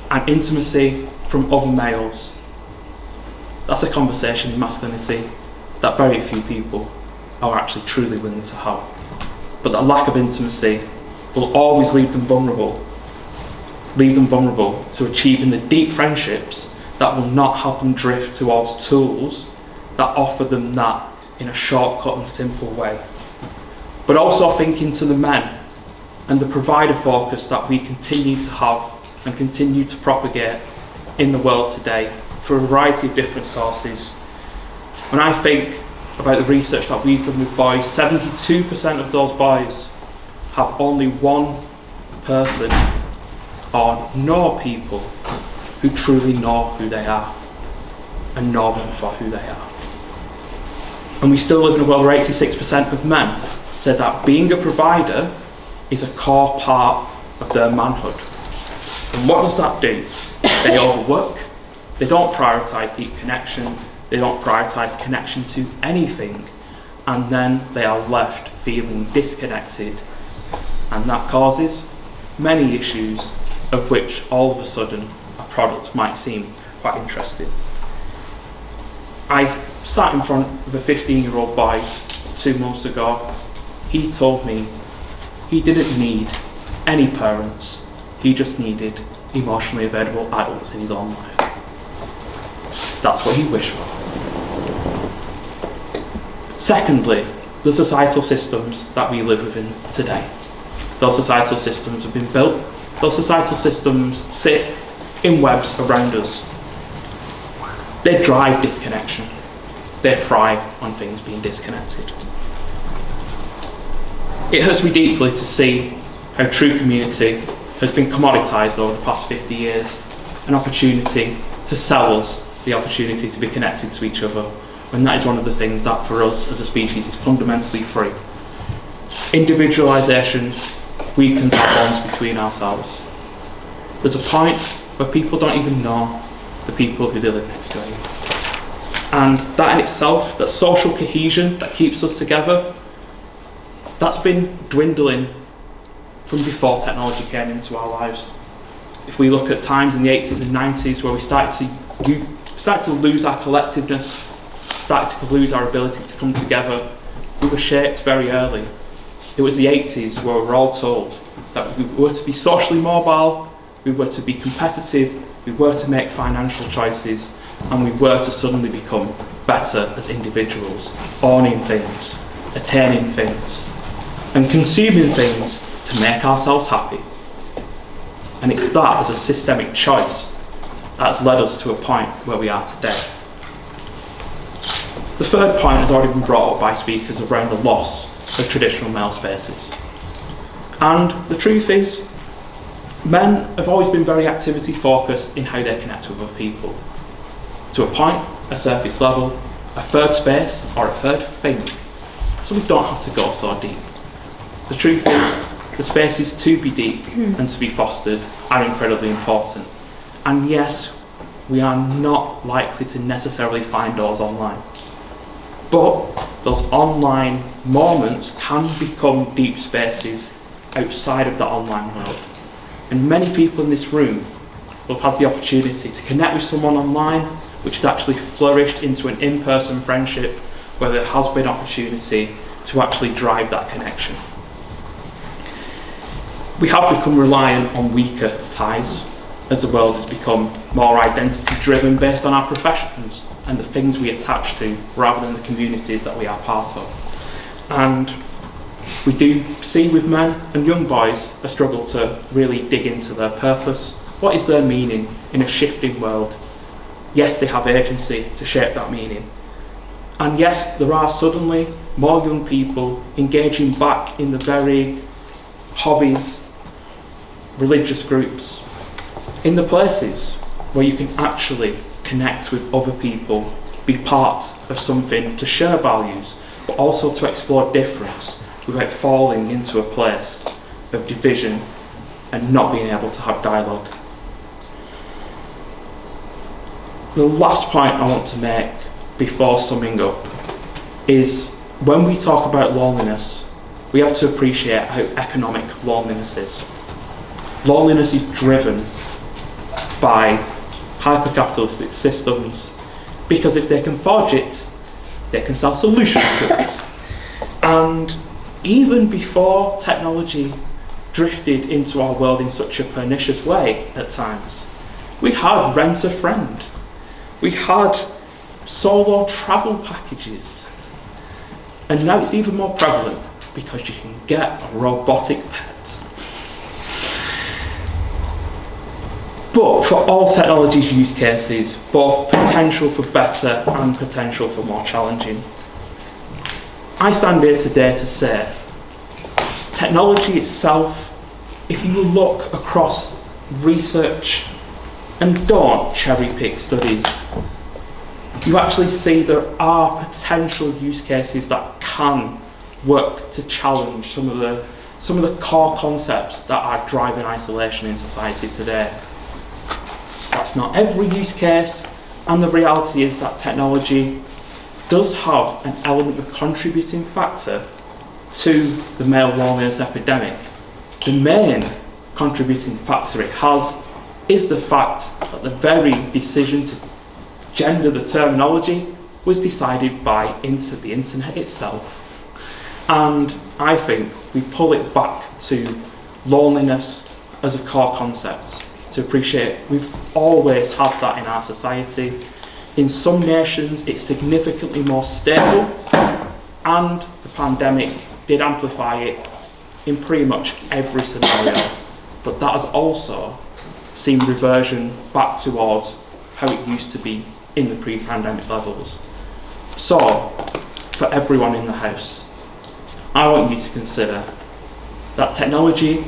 and intimacy from other males. That's a conversation in masculinity that very few people are actually truly willing to have. But that lack of intimacy will always leave them vulnerable to achieving the deep friendships that will not have them drift towards tools that offer them that in a shortcut and simple way. But also thinking to the men and the provider focus that we continue to have and continue to propagate in the world today for a variety of different sources. When I think about the research that we've done with boys, 72% of those boys have only one person or know people who truly know who they are and know them for who they are. And we still live in a world where 86% of men said that being a provider is a core part of their manhood. And what does that do? They overwork, they don't prioritise deep connection, they don't prioritise connection to anything, and then they are left feeling disconnected, and that causes many issues, of which all of a sudden a product might seem quite interesting. I sat in front of a 15-year-old boy 2 months ago. He told me he didn't need any parents, he just needed emotionally available adults in his own life. That's what he wished for. Secondly, the societal systems that we live within today. Those societal systems have been built, those societal systems sit in webs around us. They drive disconnection. They thrive on things being disconnected. It hurts me deeply to see how true community has been commoditised over the past 50 years, an opportunity to sell us the opportunity to be connected to each other, when that is one of the things that for us as a species is fundamentally free. Individualisation weakens our bonds between ourselves. There's a point where people don't even know the people who they live next to anymore. And that in itself, that social cohesion that keeps us together, that's been dwindling from before technology came into our lives. If we look at times in the 80s and 90s where we started to lose our collectiveness, started to lose our ability to come together, we were shaped very early It was the 80s where we were all told that we were to be socially mobile, we were to be competitive, we were to make financial choices, and we were to suddenly become better as individuals, owning things, attaining things, and consuming things to make ourselves happy. And it's that as a systemic choice that's led us to a point where we are today. The third point has already been brought up by speakers around the loss of traditional male spaces. And the truth is, men have always been very activity focused in how they connect with other people. To a point, a surface level, a third space, or a third thing. So we don't have to go so deep. The truth is, the spaces to be deep and to be fostered are incredibly important. And yes, we are not likely to necessarily find those online. But those online moments can become deep spaces outside of the online world. And many people in this room will have the opportunity to connect with someone online, which has actually flourished into an in-person friendship where there has been opportunity to actually drive that connection. We have become reliant on weaker ties as the world has become more identity driven based on our professions and the things we attach to rather than the communities that we are part of. And we do see with men and young boys a struggle to really dig into their purpose. What is their meaning in a shifting world? Yes, they have agency to shape that meaning. And yes, there are suddenly more young people engaging back in the very hobbies, religious groups, in the places where you can actually connect with other people, be part of something to share values, but also to explore difference without falling into a place of division and not being able to have dialogue. The last point I want to make before summing up is when we talk about loneliness, we have to appreciate how economic loneliness is. Loneliness is driven by hyper-capitalistic systems because if they can forge it, they can sell solutions to this. And even before technology drifted into our world in such a pernicious way at times, we had rent a friend. We had solo travel packages. And now it's even more prevalent because you can get a robotic pet. But for all technology's use cases, both potential for better and potential for more challenging, I stand here today to say technology itself, if you look across research and don't cherry pick studies, you actually see there are potential use cases that can work to challenge some of the core concepts that are driving isolation in society today. That's not every use case, and the reality is that technology does have an element of contributing factor to the male loneliness epidemic. The main contributing factor it has is the fact that the very decision to gender the terminology was decided by the internet itself. And I think we pull it back to loneliness as a core concept to appreciate we've always had that in our society. In some nations it's significantly more stable, and the pandemic did amplify it in pretty much every scenario, but that has also seen reversion back towards how it used to be in the pre-pandemic levels. So, for everyone in the house, I want you to consider that technology,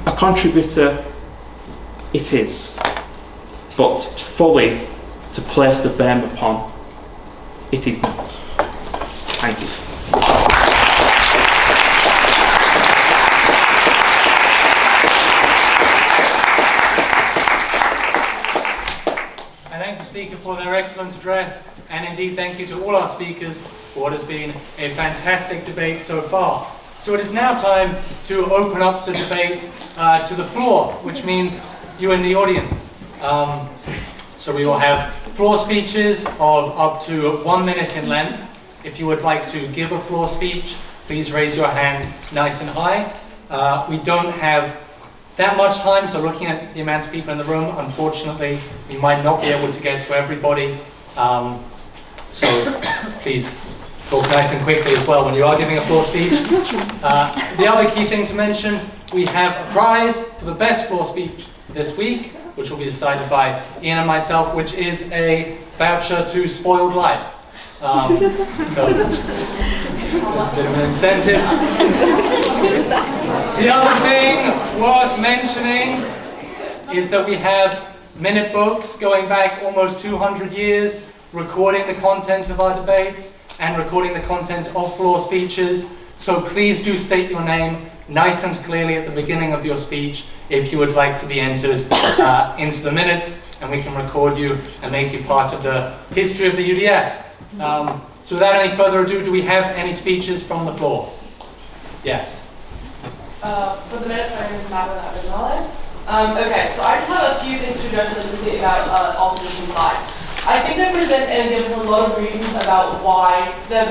a contributor it is, but fully to place the blame upon, it is not. Thank you. I thank the speaker for their excellent address, and indeed thank you to all our speakers for what has been a fantastic debate so far. So it is now time to open up the debate to the floor, which means you in the audience. So we will have floor speeches of up to 1 minute in length. If you would like to give a floor speech, please raise your hand nice and high. We don't have that much time, so looking at the amount of people in the room, unfortunately, we might not be able to get to everybody. So please talk nice and quickly as well when you are giving a floor speech. The other key thing to mention, we have a prize for the best floor speech this week, which will be decided by Ian and myself, which is a voucher to Spoiled Life. So there's a bit of an incentive. The other thing worth mentioning is that we have minute books going back almost 200 years, recording the content of our debates and recording the content of floor speeches. So please do state your name nice and clearly at the beginning of your speech if you would like to be entered into the minutes, and we can record you and make you part of the history of the UDS. So without any further ado, do we have any speeches from the floor? Yes. For the minutes, my name is Madeline Abinale. Okay, so I just have a few things to address really about opposition side. I think they present and give us a lot of reasons about why the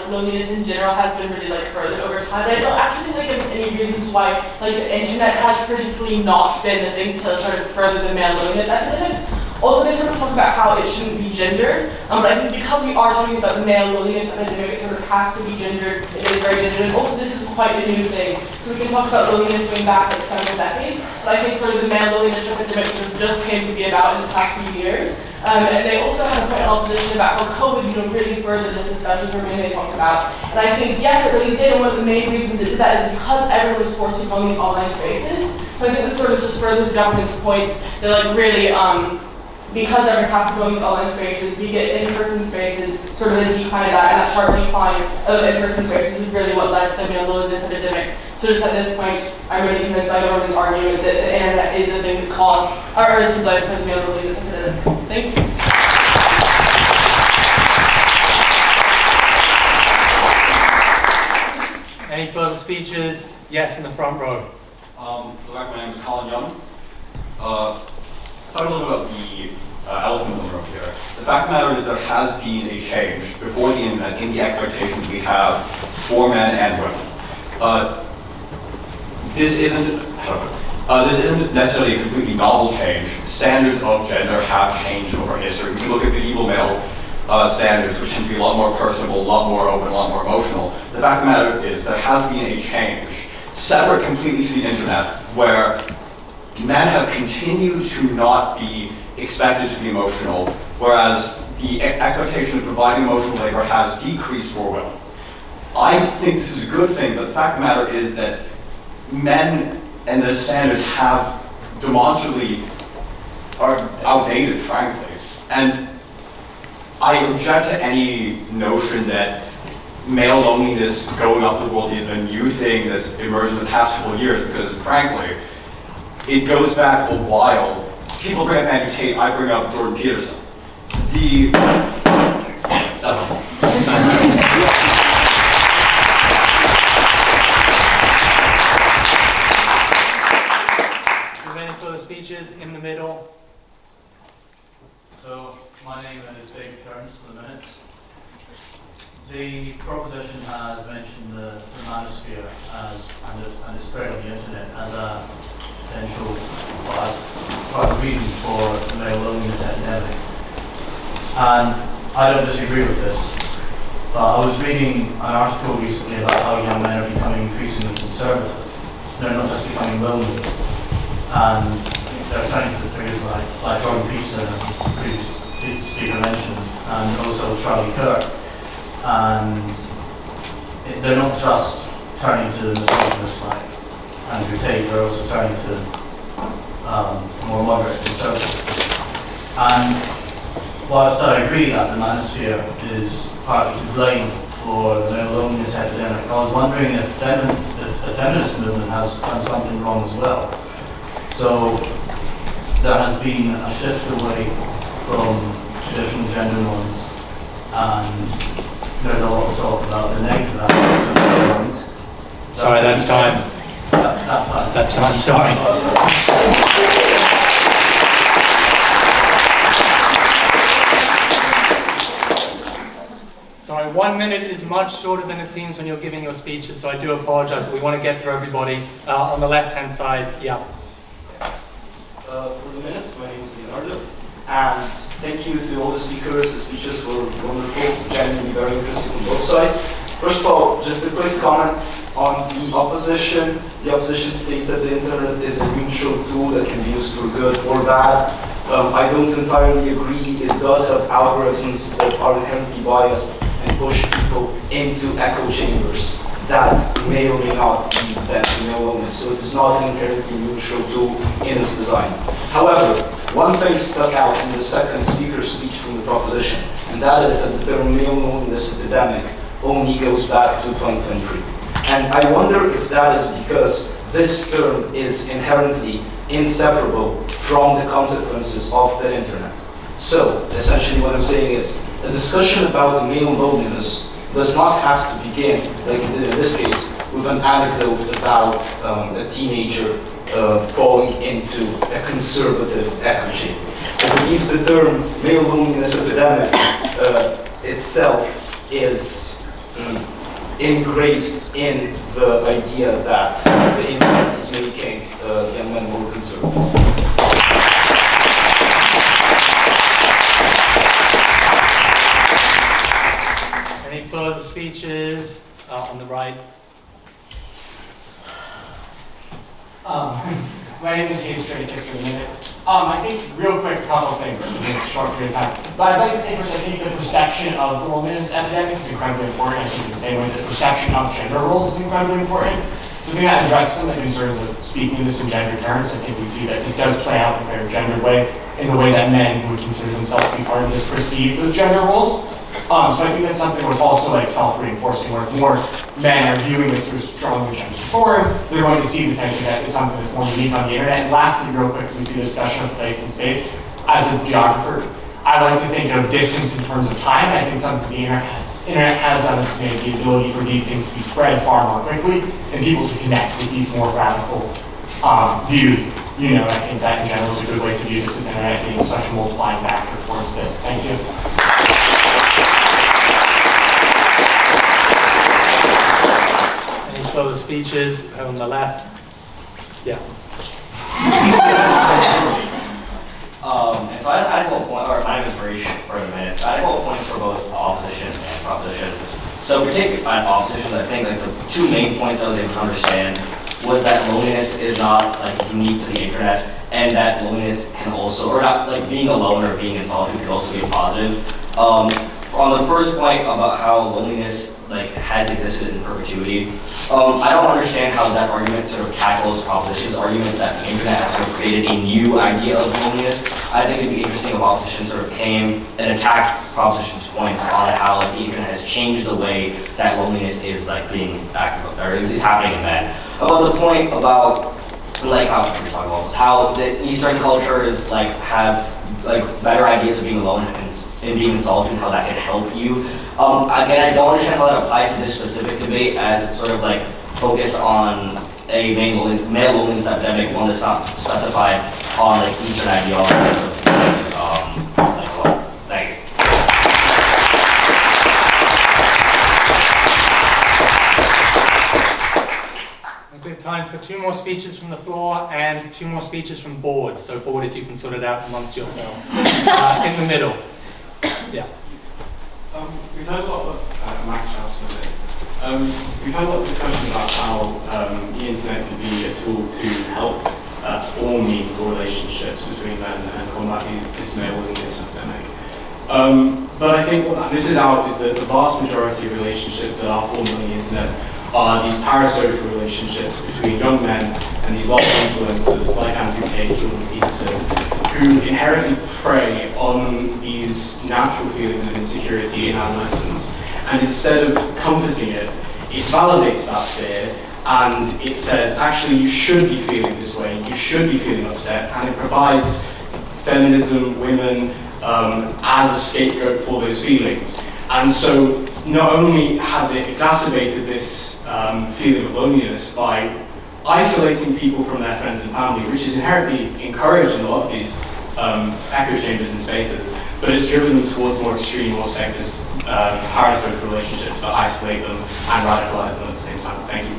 loneliness in general has been really furthered over time. But I don't actually think they give us any reasons why the internet has particularly not been the thing to sort of further the male loneliness epidemic. Also, they sort of talk about how it shouldn't be gendered, but I think because we are talking about the male loneliness epidemic, it sort of has to be gendered. It is very gendered, and also this is quite a new thing. So we can talk about loneliness going back several decades, but I think sort of the male loneliness epidemic sort of just came to be about in the past few years. And they also had a point in opposition about how COVID, really furthered this, especially for women they talked about. And I think, yes, it really did, and one of the main reasons it did that is because everyone was forced to go on these online spaces. So I think this sort of just furthers government's point that really, because everyone has to go on these online spaces, we get in-person spaces, sort of a decline of that, and that sharp decline of in-person spaces is really what led to the male loneliness epidemic. So just at this point, I'm really convinced by the government's argument that the internet is the thing that caused, or is to blame for the male loneliness epidemic. Thank you. Any further speeches? Yes, in the front row. My name is Colin Young. Talk a little about the elephant in the room here. The fact of the matter is there has been a change before the internet in the expectations we have for men and women. This isn't necessarily a completely novel change. Standards of gender have changed over history. We can look at medieval male standards, which tend to be a lot more personable, a lot more open, a lot more emotional. The fact of the matter is there has been a change, separate completely to the internet, where men have continued to not be expected to be emotional, whereas the expectation of providing emotional labor has decreased for women. I think this is a good thing, but the fact of the matter is that men and the standards have demonstrably are outdated, frankly. And I object to any notion that male loneliness going up the world is a new thing that's emerged in the past couple of years, because frankly, it goes back a while. People bring up Andrew Tate, I bring up Jordan Peterson. Speeches in the middle. So, my name is David Kearns for the minutes. The proposition has mentioned the manosphere and the spread of the internet as a potential part of the reason for the male loneliness epidemic. And I don't disagree with this, but I was reading an article recently about how young men are becoming increasingly conservative. They're not just becoming lonely. And they're turning to figures like Jordan Peterson, the previous speaker mentioned, and also Charlie Kirk. And they're not just turning to misogynists like Andrew Tate, they're also turning to more moderate conservatives. And whilst I agree that the manosphere is partly to blame for the male loneliness epidemic, I was wondering if the feminist movement has done something wrong as well. So there has been a shift away from traditional gender norms, and there's a lot of talk about the negative aspects of gender norms. Sorry, that's time. That's time. That's time, sorry. Sorry, 1 minute is much shorter than it seems when you're giving your speeches, so I do apologize, but we want to get through everybody. On the left-hand side, yeah. For the minutes, my name is Leonardo, and thank you to all the speakers. The speeches were wonderful, genuinely very interesting on both sides. First of all, just a quick comment on the opposition. The opposition states that the internet is a neutral tool that can be used for good or bad. I don't entirely agree. It does have algorithms that are inherently biased and push people into echo chambers that may or may not be bad to male loneliness. So it is not an inherently neutral tool in its design. However, one thing stuck out in the second speaker's speech from the proposition, and that is that the term male loneliness epidemic only goes back to 2023. And I wonder if that is because this term is inherently inseparable from the consequences of the internet. So, essentially what I'm saying is, a discussion about male loneliness does not have to begin, like it did in this case, with an anecdote about a teenager falling into a conservative echo chamber. I believe the term male loneliness epidemic itself is engraved in the idea that the internet is making young men more conservative. Any further speeches on the right? My name is Hayes Strait, just for the minutes. I think real quick, a couple of things in a short period of time. But I'd like to say first, I think the perception of the loneliness epidemic is incredibly important. I think in the same way the perception of gender roles is incredibly important. So I think that addresses some of the concerns of speaking this in gender terms. I think we see that this does play out in a very gendered way, in the way that men who would consider themselves to be part of this perceive those gender roles. So I think that's something that's also like self-reinforcing, where if more men are viewing this through strongly gender forward, they're going to see the tension that is something that's more unique on the internet. And lastly, real quick, we see the discussion of place and space. As a geographer, I like to think of distance in terms of time. I think something the internet has done is made the ability for these things to be spread far more quickly and people to connect with these more radical views. You know, I think that in general is a good way to view this as internet being such a multiplying factor towards this. Thank you. Further speeches on the left. Yeah. So I had a couple points, or my name is Varish for the minutes. I had a couple points for both opposition and proposition. So particularly on opposition, I think like the two main points I was able to understand was that loneliness is not like unique to the internet, and that loneliness can also, or not like being alone or being in solitude can also be positive. On the first point about how loneliness like has existed in perpetuity, I don't understand how that argument sort of tackles proposition's argument that the internet has sort of created a new idea of loneliness. I think it'd be interesting if opposition sort of came and attacked proposition's points on how like the internet has changed the way that loneliness is like being active or is happening in men. About the point about like how the Eastern cultures like have like better ideas of being alone and being in solitude and how that can help you. Again, I don't understand how that applies to this specific debate, as it's sort of like focused on a male loneliness epidemic, one that's not specified on like Eastern ideologies of thank you. We have time for 2 more speeches from the floor and 2 more speeches from board. So board, if you can sort it out amongst yourselves. In the middle. Yeah. We've heard a lot of Max Strauss for this. We've had a lot of discussion about how the internet can be a tool to help form meaningful relationships between men and combat this male loneliness epidemic. But I think what this is out is that the vast majority of relationships that are formed on the internet are these parasocial relationships between young men and these large influencers like Andrew Tate, Jordan Peterson, who inherently prey on these natural feelings of insecurity in adolescence, and instead of comforting it, it validates that fear, and it says, actually, you should be feeling this way, you should be feeling upset, and it provides feminism, women, as a scapegoat for those feelings. And so, not only has it exacerbated this feeling of loneliness by isolating people from their friends and family, which is inherently encouraged in a lot of these echo chambers and spaces, but it's driven them towards more extreme, more sexist parasocial relationships, but isolate them and radicalize them at the same time. Thank you.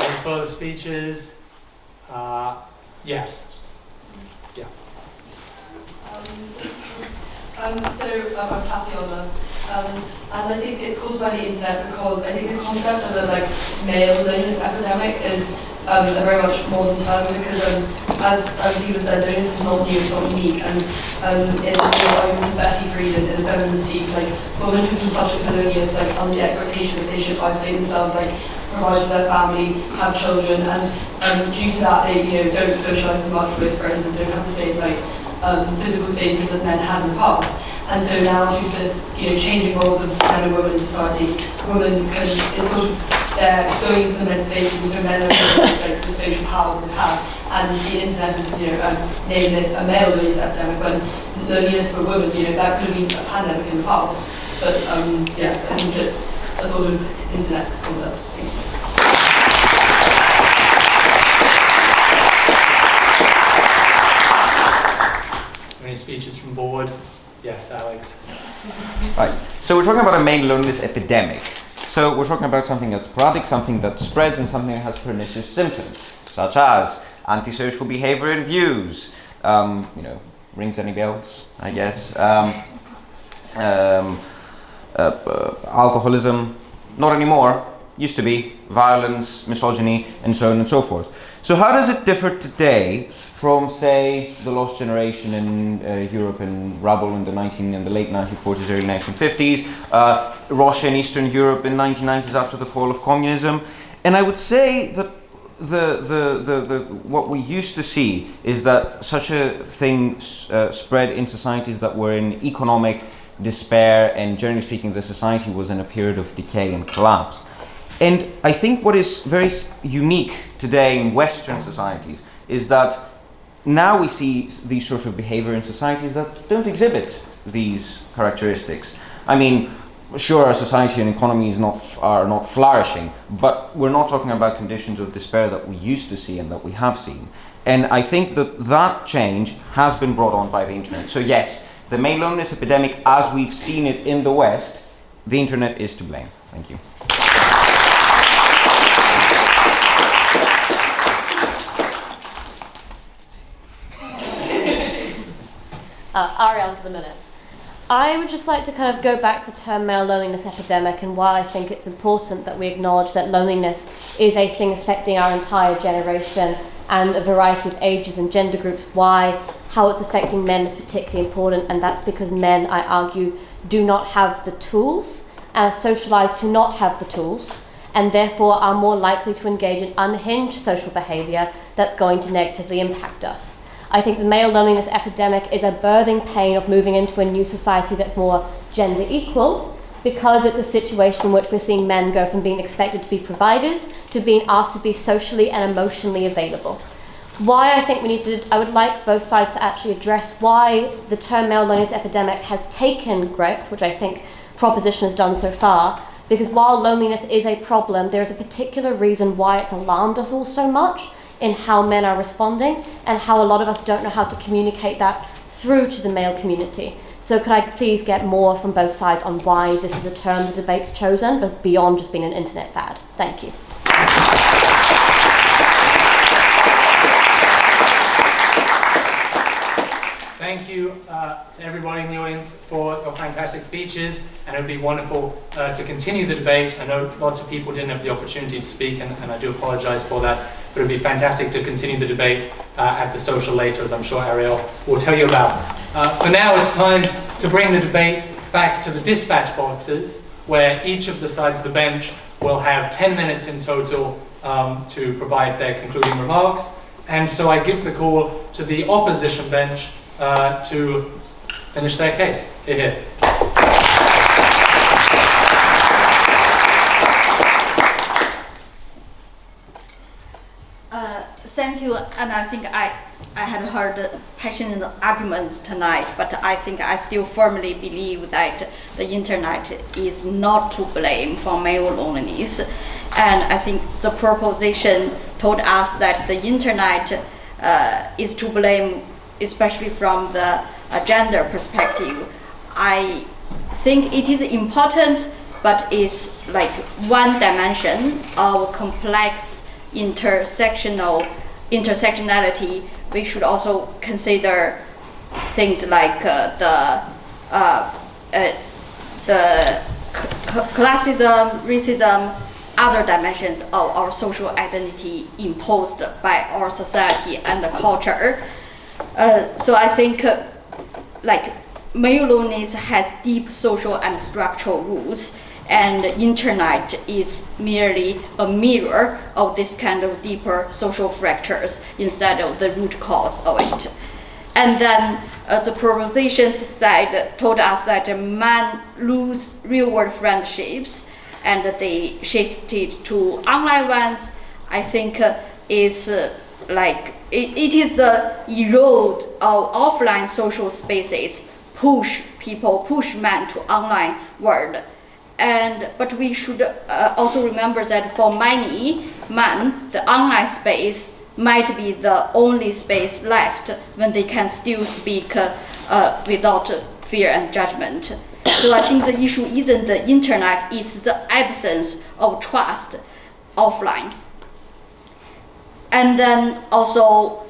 Any further speeches? Yes. Yeah. I'm Tatiana, and I think it's caused by the internet because I think the concept of the male loneliness epidemic is a very much modern term because as Deluze said, loneliness is not new, it's not unique, and in the argument of Betty Fried and the feminist speak, women who be subject to loneliness under the expectation that they should isolate themselves, provide for their family, have children, and due to that they don't socialise as much with friends and don't have the same physical spaces that men had in the past. And so now, due to changing roles of men and women in society, women it's sort of they're going into the men's spaces, and so men are the spatial power that they have. And the internet has named this a male loneliness epidemic, when loneliness for women, that could have been a pandemic in the past. But yes, I think it's a sort of internet concept. Thank you. Any speeches from board? Yes, Alex. Right. So we're talking about a male loneliness epidemic. So we're talking about something that's sporadic, something that spreads, and something that has pernicious symptoms, such as antisocial behavior and views. Rings any bells? I guess. Alcoholism, not anymore. Used to be. Violence, misogyny, and so on and so forth. So how does it differ today from, say, the lost generation in Europe in rubble in the late 1940s, early 1950s, Russia and Eastern Europe in 1990s after the fall of communism? And I would say that what we used to see is that such a thing spread in societies that were in economic despair, and generally speaking, the society was in a period of decay and collapse. And I think what is very unique today in Western societies is that now we see these sorts of behavior in societies that don't exhibit these characteristics. I mean, sure, our society and economy are not flourishing, but we're not talking about conditions of despair that we used to see and that we have seen. And I think that change has been brought on by the internet. So yes, the male loneliness epidemic, as we've seen it in the West, the internet is to blame. Thank you. Ariel for the minutes. I would just like to kind of go back to the term male loneliness epidemic and why I think it's important that we acknowledge that loneliness is a thing affecting our entire generation and a variety of ages and gender groups. How it's affecting men is particularly important, and that's because men, I argue, do not have the tools and are socialised to not have the tools, and therefore are more likely to engage in unhinged social behaviour that's going to negatively impact us. I think the male loneliness epidemic is a birthing pain of moving into a new society that's more gender equal, because it's a situation in which we're seeing men go from being expected to be providers to being asked to be socially and emotionally available. Why I think I would like both sides to actually address why the term male loneliness epidemic has taken grip, which I think Proposition has done so far, because while loneliness is a problem, there is a particular reason why it's alarmed us all so much in how men are responding, and how a lot of us don't know how to communicate that through to the male community. So could I please get more from both sides on why this is a term the debate's chosen, but beyond just being an internet fad? Thank you. Thank you to everybody in the audience for your fantastic speeches, and it would be wonderful to continue the debate. I know lots of people didn't have the opportunity to speak, and I do apologize for that, but it would be fantastic to continue the debate at the social later, as I'm sure Ariel will tell you about. For now, it's time to bring the debate back to the dispatch boxes, where each of the sides of the bench will have 10 minutes in total to provide their concluding remarks. And so I give the call to the opposition bench to finish their case. Here. Thank you, and I think I had heard passionate arguments tonight, but I think I still firmly believe that the internet is not to blame for male loneliness. And I think the proposition told us that the internet is to blame, especially from the gender perspective. I think it is important, but it's like one dimension of complex intersectionality. We should also consider things like the classism, racism, other dimensions of our social identity imposed by our society and the culture. So I think like male loneliness has deep social and structural roots, and the internet is merely a mirror of this kind of deeper social fractures instead of the root cause of it. And then the proposition side told us that men lose real-world friendships and they shifted to online ones. I think is like it is the erode of offline social spaces, push men to online world. But we should also remember that for many men, the online space might be the only space left when they can still speak without fear and judgment. So I think the issue isn't the internet, it's the absence of trust offline. And then also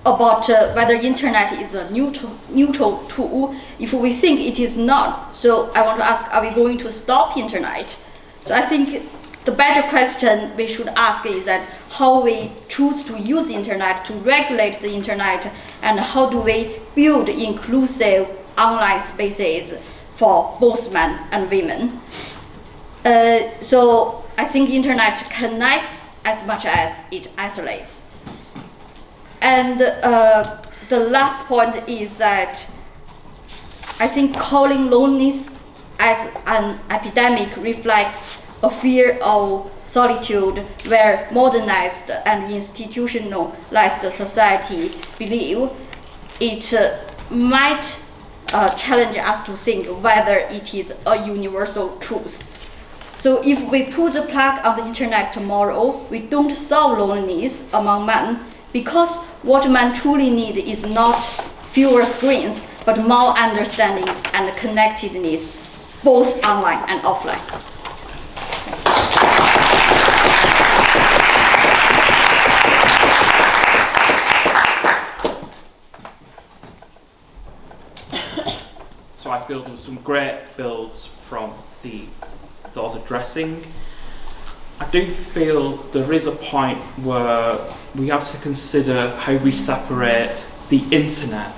about whether internet is a neutral tool. If we think it is not, so I want to ask, are we going to stop internet? So I think the better question we should ask is that how we choose to use the internet, to regulate the internet, and how do we build inclusive online spaces for both men and women. So I think internet connects as much as it isolates. And the last point is that I think calling loneliness as an epidemic reflects a fear of solitude where modernized and institutionalized society believe it might challenge us to think whether it is a universal truth. So if we put the plug on the internet tomorrow, we don't solve loneliness among men, because what men truly need is not fewer screens, but more understanding and connectedness, both online and offline. So I feel there were some great builds from those addressing. I do feel there is a point where we have to consider how we separate the internet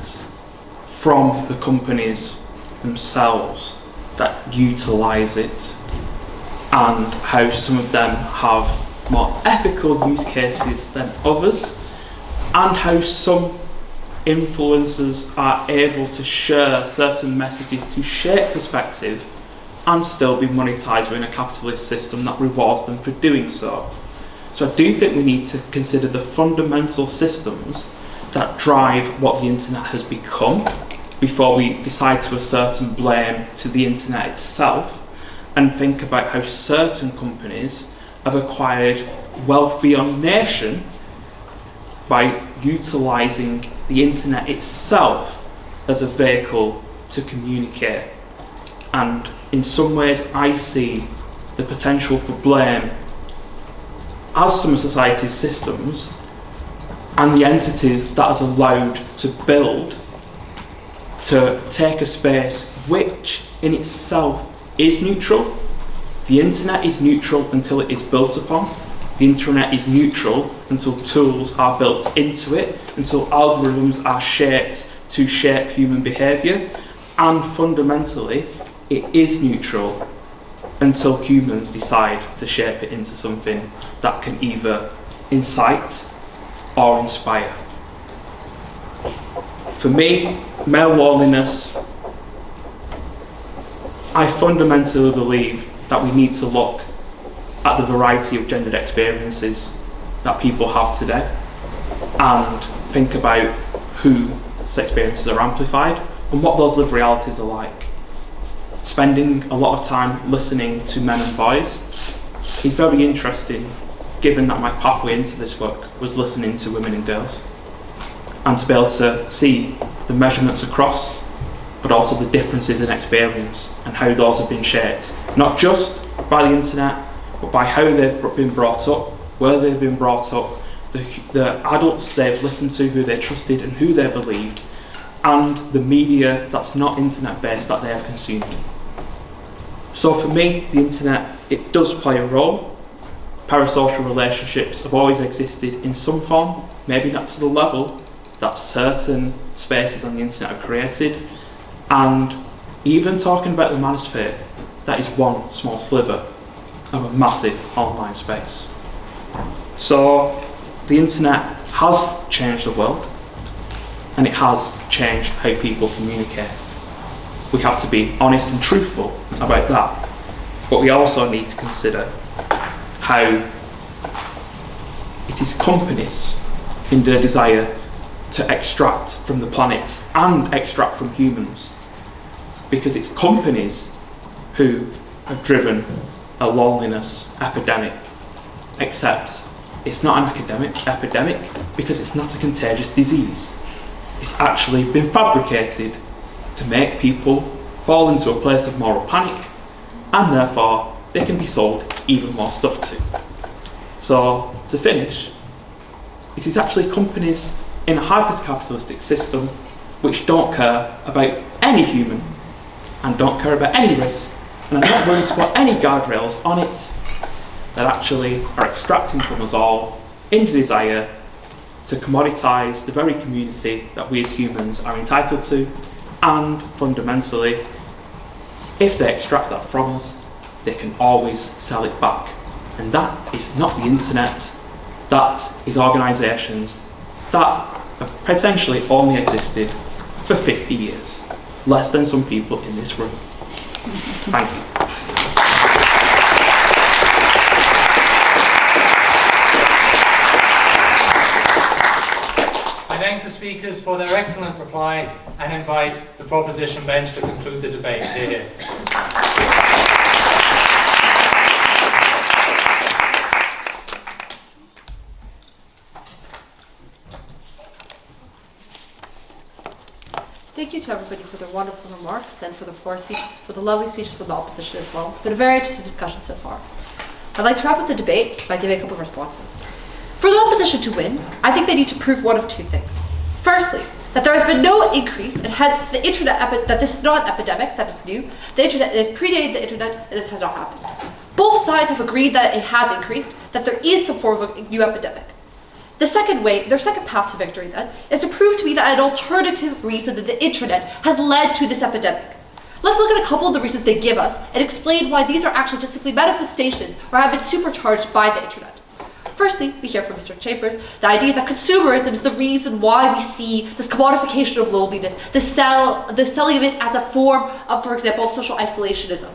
from the companies themselves that utilise it, and how some of them have more ethical use cases than others, and how some influencers are able to share certain messages to shape perspective and still be monetised within a capitalist system that rewards them for doing so. So I do think we need to consider the fundamental systems that drive what the internet has become before we decide to assert and blame to the internet itself, and think about how certain companies have acquired wealth beyond nation by utilising the internet itself as a vehicle to communicate. And in some ways I see the potential for blame as some of society's systems and the entities that is allowed to build to take a space which in itself is neutral. The internet is neutral until it is built upon. The internet is neutral until tools are built into it, until algorithms are shaped to shape human behaviour, and fundamentally it is neutral until humans decide to shape it into something that can either incite or inspire. For me, male loneliness, I fundamentally believe that we need to look at the variety of gendered experiences that people have today and think about whose experiences are amplified and what those lived realities are like. Spending a lot of time listening to men and boys is very interesting given that my pathway into this work was listening to women and girls, and to be able to see the measurements across, but also the differences in experience and how those have been shaped, not just by the internet, but by how they've been brought up, where they've been brought up, the adults they've listened to, who they trusted and who they believed, and the media that's not internet based that they have consumed. So for me, the internet, it does play a role. Parasocial relationships have always existed in some form, maybe not to the level that certain spaces on the internet are created. And even talking about the manosphere, that is one small sliver of a massive online space. So the internet has changed the world, and it has changed how people communicate. We have to be honest and truthful about that, but we also need to consider how it is companies in their desire to extract from the planet and extract from humans, because it's companies who have driven a loneliness epidemic, except it's not an epidemic because it's not a contagious disease. It's actually been fabricated to make people fall into a place of moral panic, and therefore they can be sold even more stuff to. So to finish, it is actually companies in a hyper-capitalistic system which don't care about any human and don't care about any risk and are not willing to put any guardrails on it, that actually are extracting from us all in the desire to commoditise the very community that we as humans are entitled to, and fundamentally, if they extract that from us, they can always sell it back. And that is not the internet, that is organisations that have potentially only existed for 50 years, less than some people in this room. Thank you. I thank the speakers for their excellent reply and invite the proposition bench to conclude the debate. Hear, hear. Thank you to everybody for their wonderful remarks and for the four speeches, for the lovely speeches from the opposition as well. It's been a very interesting discussion so far. I'd like to wrap up the debate by giving a couple of responses. For the opposition to win, I think they need to prove one of two things. Firstly, that there has been no increase, and hence the internet, that this is not an epidemic, that is new. The internet is predated the internet, and this has not happened. Both sides have agreed that it has increased, that there is some form of a new epidemic. The second way, their second path to victory then, is to prove to me that an alternative reason that the internet has led to this epidemic. Let's look at a couple of the reasons they give us and explain why these are actually just simply manifestations or have been supercharged by the internet. Firstly, we hear from Mr. Chambers the idea that consumerism is the reason why we see this commodification of loneliness, the selling of it as a form of, for example, social isolationism.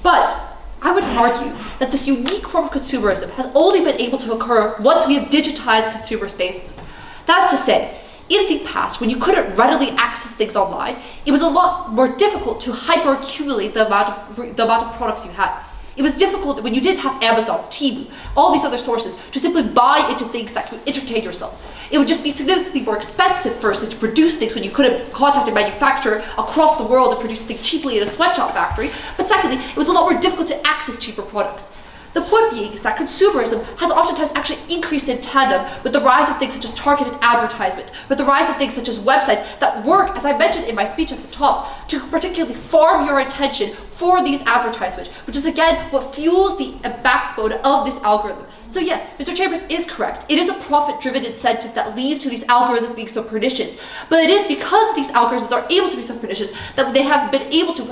But I would argue that this unique form of consumerism has only been able to occur once we have digitized consumer spaces. That's to say, in the past, when you couldn't readily access things online, it was a lot more difficult to hyper-accumulate the amount of products you had. It was difficult when you didn't have Amazon, Temu, all these other sources to simply buy into things that could entertain yourself. It would just be significantly more expensive, firstly, to produce things when you couldn't contact a manufacturer across the world and produce things cheaply in a sweatshop factory. But secondly, it was a lot more difficult to access cheaper products. The point being is that consumerism has oftentimes actually increased in tandem with the rise of things such as targeted advertisement, with the rise of things such as websites that work, as I mentioned in my speech at the top, to particularly farm your attention for these advertisements, which is again what fuels the backbone of this algorithm. So yes, Mr. Chambers is correct. It is a profit-driven incentive that leads to these algorithms being so pernicious. But it is because these algorithms are able to be so pernicious that they have been able to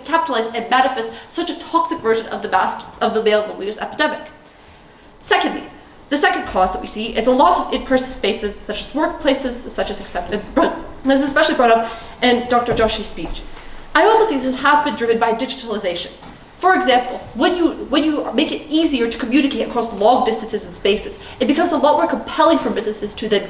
capitalize and manifest such a toxic version of the male loneliness epidemic. Secondly, the second cause that we see is a loss of in-person spaces such as workplaces, such as accepted. This is especially brought up in Dr. Joshi's speech. I also think this has been driven by digitalization. For example, when you make it easier to communicate across long distances and spaces, it becomes a lot more compelling for businesses to then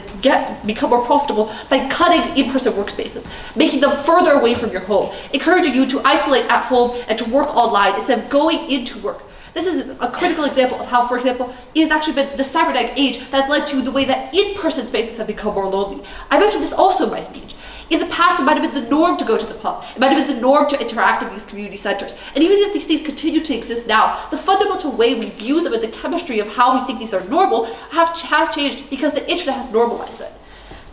become more profitable by cutting in-person workspaces, making them further away from your home, encouraging you to isolate at home and to work online instead of going into work. This is a critical example of how, for example, it has actually been the cybernetic age that's led to the way that in-person spaces have become more lonely. I mentioned this also in my speech. In the past, it might have been the norm to go to the pub. It might have been the norm to interact in these community centers. And even if these things continue to exist now, the fundamental way we view them and the chemistry of how we think these are normal has changed because the internet has normalized it.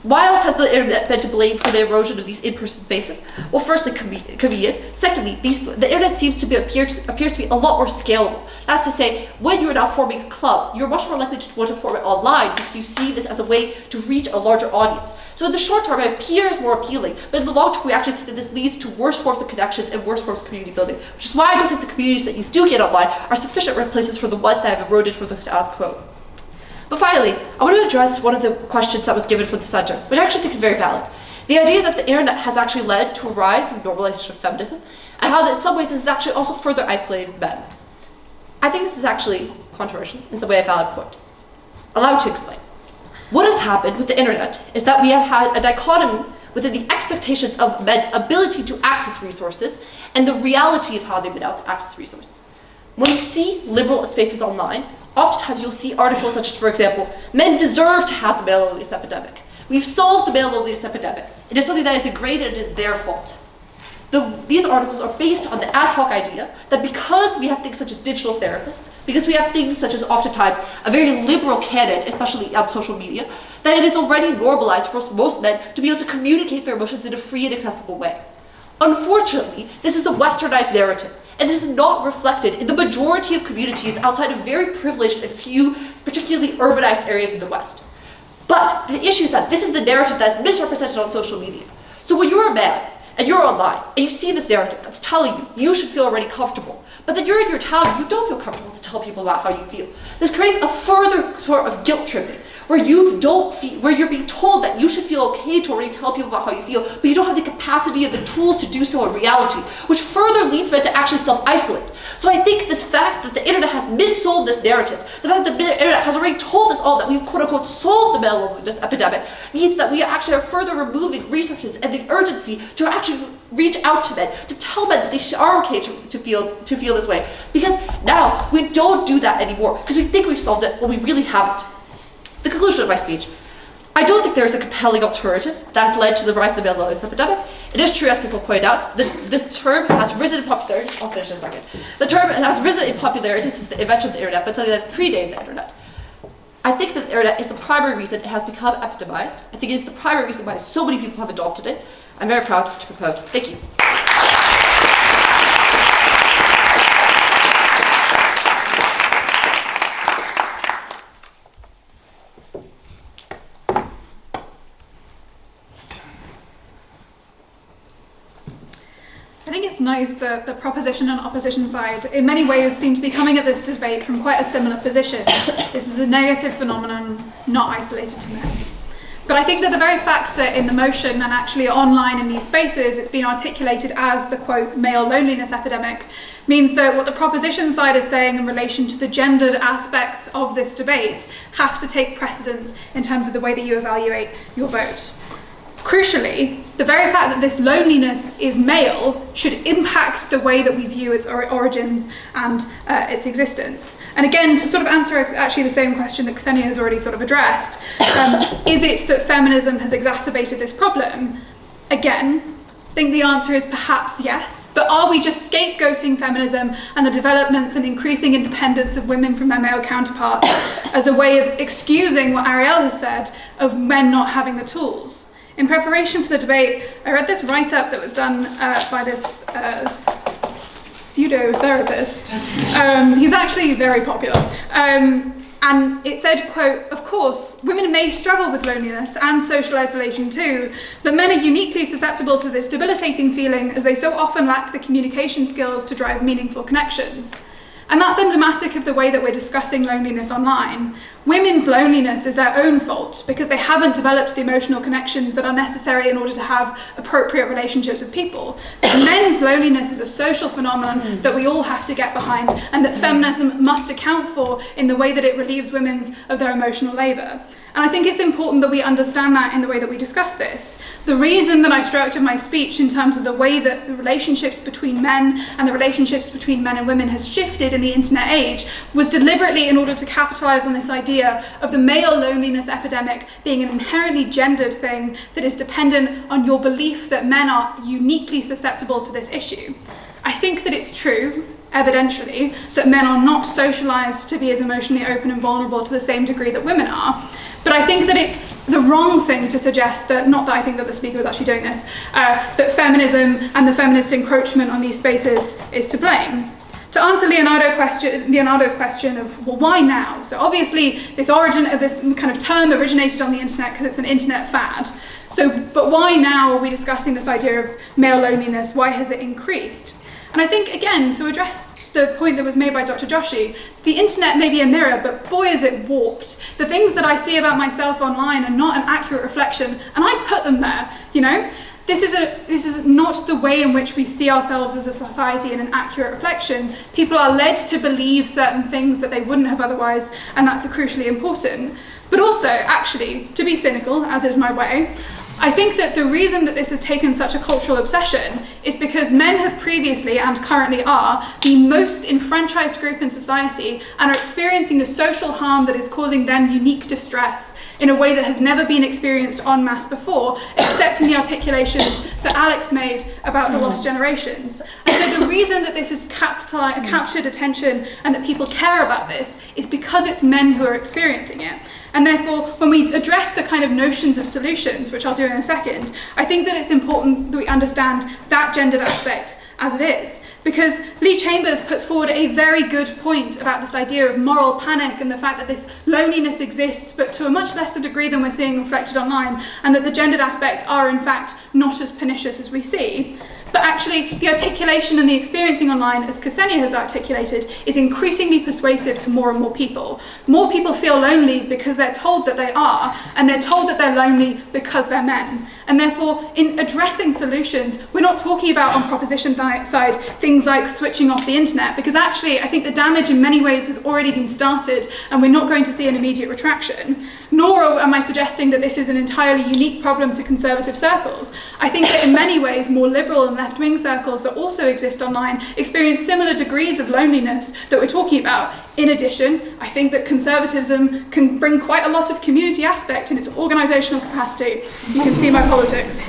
Why else has the internet been to blame for the erosion of these in-person spaces? Well, firstly, convenience. Secondly, the internet seems to appears to be a lot more scalable. That's to say, when you're now forming a club, you're much more likely to want to form it online because you see this as a way to reach a larger audience. So in the short term, it appears more appealing, but in the long term, we actually think that this leads to worse forms of connections and worse forms of community building, which is why I don't think the communities that you do get online are sufficient places for the ones that have eroded from the status quo. But finally, I want to address one of the questions that was given from the center, which I actually think is very valid. The idea that the internet has actually led to a rise in normalization of feminism, and how that in some ways this has actually also further isolated men. I think this is actually controversial, in some way a valid point. Allow me to explain. What has happened with the internet is that we have had a dichotomy within the expectations of men's ability to access resources and the reality of how they've been able to access resources. When you see liberal spaces online, oftentimes you'll see articles such as, for example, men deserve to have the male loneliness epidemic. We've solved the male loneliness epidemic. It is something that is degraded and it is their fault. These articles are based on the ad hoc idea that because we have things such as digital therapists, because we have things such as oftentimes a very liberal canon, especially on social media, that it is already normalized for most men to be able to communicate their emotions in a free and accessible way. Unfortunately, this is a westernized narrative, and this is not reflected in the majority of communities outside of very privileged and few, particularly urbanized areas in the West. But the issue is that this is the narrative that is misrepresented on social media. So when you're a man, and you're online, and you see this narrative that's telling you should feel already comfortable, but then you're in your town, you don't feel comfortable to tell people about how you feel. This creates a further sort of guilt tripping, where you're being told that you should feel okay to already tell people about how you feel, but you don't have the capacity or the tools to do so in reality, which further leads men to actually self-isolate. So I think this fact that the internet has missold this narrative, the fact that the internet has already told us all that we've quote-unquote solved the male loneliness epidemic, means that we actually are further removing resources and the urgency to actually reach out to men, to tell men that they are okay to feel this way. Because now we don't do that anymore, because we think we've solved it when we really haven't. The conclusion of my speech. I don't think there is a compelling alternative that has led to the rise of the male loneliness epidemic. It is true, as people point out, the term has risen in popularity. I'll finish in a second. The term has risen in popularity since the invention of the internet, but something that has predated the internet. I think that the internet is the primary reason it has become epidemized. I think it is the primary reason why so many people have adopted it. I'm very proud to propose. Thank you. I think it's nice that the proposition and opposition side in many ways seem to be coming at this debate from quite a similar position. This is a negative phenomenon not isolated to men. But I think that the very fact that in the motion and actually online in these spaces it's been articulated as the quote male loneliness epidemic means that what the proposition side is saying in relation to the gendered aspects of this debate have to take precedence in terms of the way that you evaluate your vote. Crucially, the very fact that this loneliness is male should impact the way that we view its origins and its existence. And again, to sort of answer actually the same question that Ksenia has already sort of addressed, is it that feminism has exacerbated this problem? Again, I think the answer is perhaps yes, but are we just scapegoating feminism and the developments and increasing independence of women from their male counterparts as a way of excusing what Ariel has said of men not having the tools? In preparation for the debate, I read this write-up that was done by this pseudo-therapist. He's actually very popular. And it said, quote, "Of course, women may struggle with loneliness and social isolation too, but men are uniquely susceptible to this debilitating feeling as they so often lack the communication skills to drive meaningful connections." And that's emblematic of the way that we're discussing loneliness online. women's loneliness is their own fault because they haven't developed the emotional connections that are necessary in order to have appropriate relationships with people. But men's loneliness is a social phenomenon that we all have to get behind, and that feminism must account for in the way that it relieves women of their emotional labour. And I think it's important that we understand that in the way that we discuss this. The reason that I structured my speech in terms of the way that the relationships between men and the relationships between men and women has shifted in the internet age was deliberately in order to capitalise on this idea of the male loneliness epidemic being an inherently gendered thing that is dependent on your belief that men are uniquely susceptible to this issue. I think that it's true, evidentially, that men are not socialised to be as emotionally open and vulnerable to the same degree that women are. But I think that it's the wrong thing to suggest that, not that I think that the speaker was actually doing this, that feminism and the feminist encroachment on these spaces is to blame. To answer Leonardo's question of, well, why now? So obviously this kind of term originated on the internet because it's an internet fad. But why now are we discussing this idea of male loneliness? Why has it increased? And I think, again, to address the point that was made by Dr. Joshi, the internet may be a mirror, but boy is it warped. The things that I see about myself online are not an accurate reflection, and I put them there, you know? This is not the way in which we see ourselves as a society in an accurate reflection. People are led to believe certain things that they wouldn't have otherwise, and that's crucially important. But also, actually, to be cynical, as is my way, I think that the reason that this has taken such a cultural obsession is because men have previously and currently are the most enfranchised group in society and are experiencing a social harm that is causing them unique distress in a way that has never been experienced en masse before, except in the articulations that Alex made about the lost generations. And so the reason that this has captured attention and that people care about this is because it's men who are experiencing it. And therefore, when we address the kind of notions of solutions, which I'll do in a second, I think that it's important that we understand that gendered aspect as it is. Because Lee Chambers puts forward a very good point about this idea of moral panic and the fact that this loneliness exists, but to a much lesser degree than we're seeing reflected online, and that the gendered aspects are in fact not as pernicious as we see. But actually, the articulation and the experiencing online, as Ksenia has articulated, is increasingly persuasive to more and more people. More people feel lonely because they're told that they are, and they're told that they're lonely because they're men. And therefore, in addressing solutions, we're not talking about, on proposition side, things like switching off the internet, because actually, I think the damage in many ways has already been started, and we're not going to see an immediate retraction. Nor am I suggesting that this is an entirely unique problem to conservative circles. I think that in many ways, more liberal and left-wing circles that also exist online experience similar degrees of loneliness that we're talking about. In addition, I think that conservatism can bring quite a lot of community aspect in its organisational capacity. You can see my politics.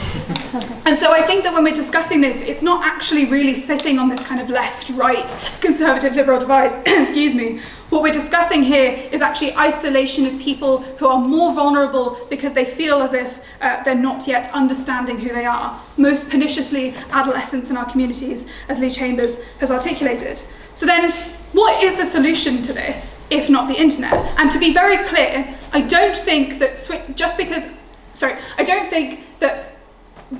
And so I think that when we're discussing this, it's not actually really sitting on this kind of left-right conservative-liberal divide, excuse me. What we're discussing here is actually isolation of people who are more vulnerable because they feel as if they're not yet understanding who they are. Most perniciously, adolescents in our communities, as Lee Chambers has articulated. So then, what is the solution to this, if not the internet? And to be very clear, I don't think that I don't think that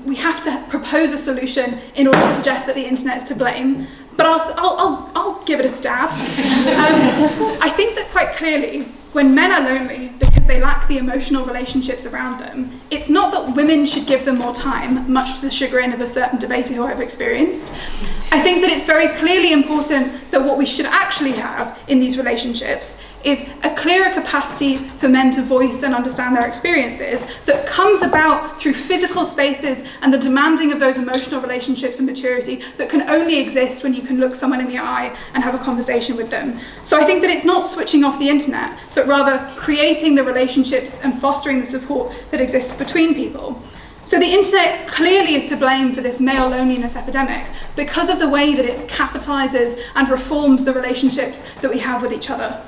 we have to propose a solution in order to suggest that the internet is to blame. But I'll give it a stab. I think that quite clearly, when men are lonely because they lack the emotional relationships around them, it's not that women should give them more time, much to the chagrin of a certain debater who I've experienced. I think that it's very clearly important that what we should actually have in these relationships is a clearer capacity for men to voice and understand their experiences that comes about through physical spaces and the demanding of those emotional relationships and maturity that can only exist when you can look someone in the eye and have a conversation with them. So I think that it's not switching off the internet, but rather creating the relationships and fostering the support that exists between people. So the internet clearly is to blame for this male loneliness epidemic because of the way that it capitalizes and reforms the relationships that we have with each other.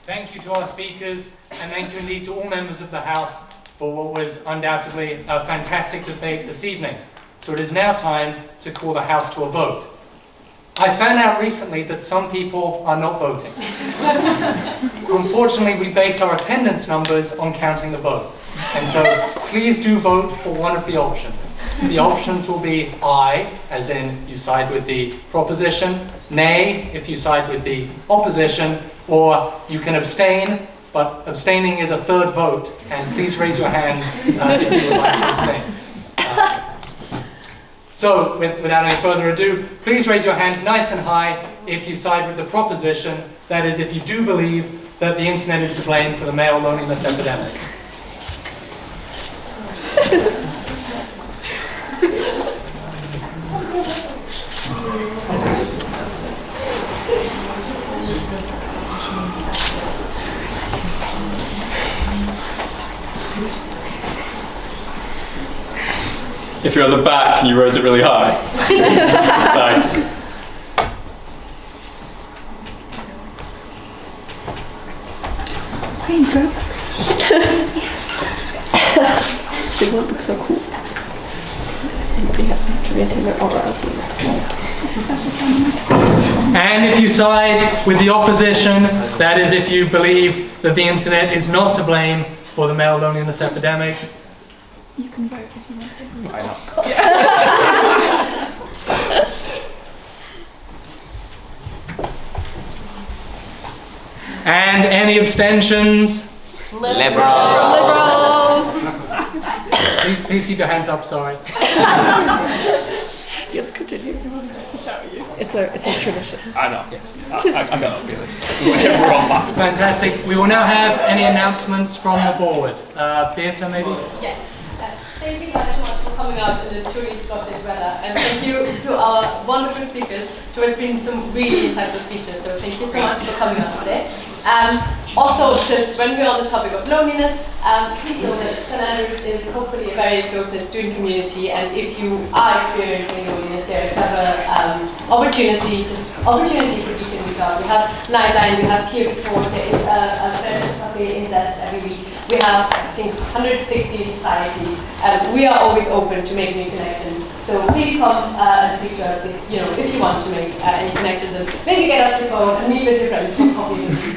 Thank you to our speakers, and thank you indeed to all members of the House for what was undoubtedly a fantastic debate this evening. So it is now time to call the House to a vote. I found out recently that some people are not voting. Unfortunately, we base our attendance numbers on counting the votes. And so please do vote for one of the options. The options will be aye, as in you side with the proposition, nay, if you side with the opposition, or you can abstain, but abstaining is a third vote, and please raise your hand if you would like to abstain. So, without any further ado, please raise your hand nice and high if you side with the proposition, that is, if you do believe that the internet is to blame for the male loneliness epidemic. If you're at the back, can you raise it really high? Thanks. They won't look so cool. And if you side with the opposition, that is if you believe that the internet is not to blame for the male loneliness epidemic, You can vote if you want to. why not? And any abstentions? Liberals! Please keep your hands up, sorry. Let's continue. It's a tradition. I know, yes. I got that feeling. We're all laughing. Fantastic. We will now have any announcements from the board. Beata, maybe? Yes. Thank you guys so much for coming out in this truly Scottish weather, and thank you to our wonderful speakers who have been some really insightful speeches. So thank you so much for coming out today. Also, just when we're on the topic of loneliness, please know that St Andrews is hopefully a very close-knit student community, and if you are experiencing loneliness, there are several opportunities that you can reach out. We have Nightline, we have peer support, there is a friendship cafe in Zest every week. We have, I think, 160 societies. We are always open to make new connections. So please come and speak to us if you want to make any connections, and maybe get off your phone and meet with your friends for coffee this week.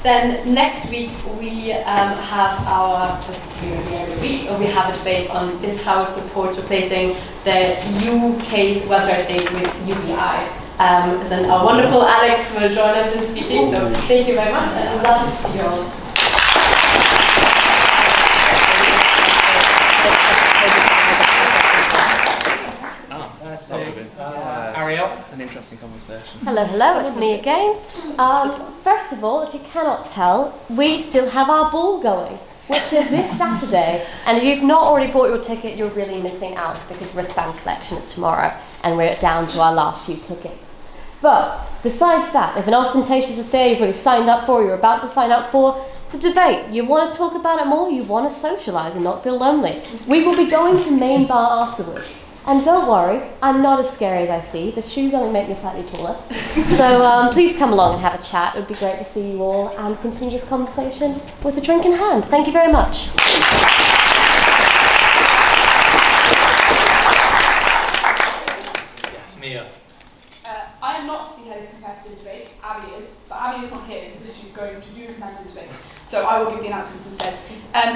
Then next week we have our we have a debate on this house supports replacing the UK's welfare state with UBI. Then our wonderful Alex will join us in speaking. So thank you very much, and love to see you all. Ariel? An interesting conversation. Hello, it's me again. First of all, if you cannot tell, we still have our ball going, which is this Saturday. And if you've not already bought your ticket, you're really missing out because wristband collection is tomorrow and we're down to our last few tickets. But besides that, if an ostentatious affair you've already signed up for, you're about to sign up for, the debate, you want to talk about it more, you want to socialise and not feel lonely, we will be going to main bar afterwards. And don't worry, I'm not as scary as I see. The shoes only make me slightly taller. So please come along and have a chat. It would be great to see you all and continue this conversation with a drink in hand. Thank you very much. Yes, Mia. I am not the head of competitive debates, Abby is, but Abby is not here because she's going to do competitive debates. So I will give the announcements instead.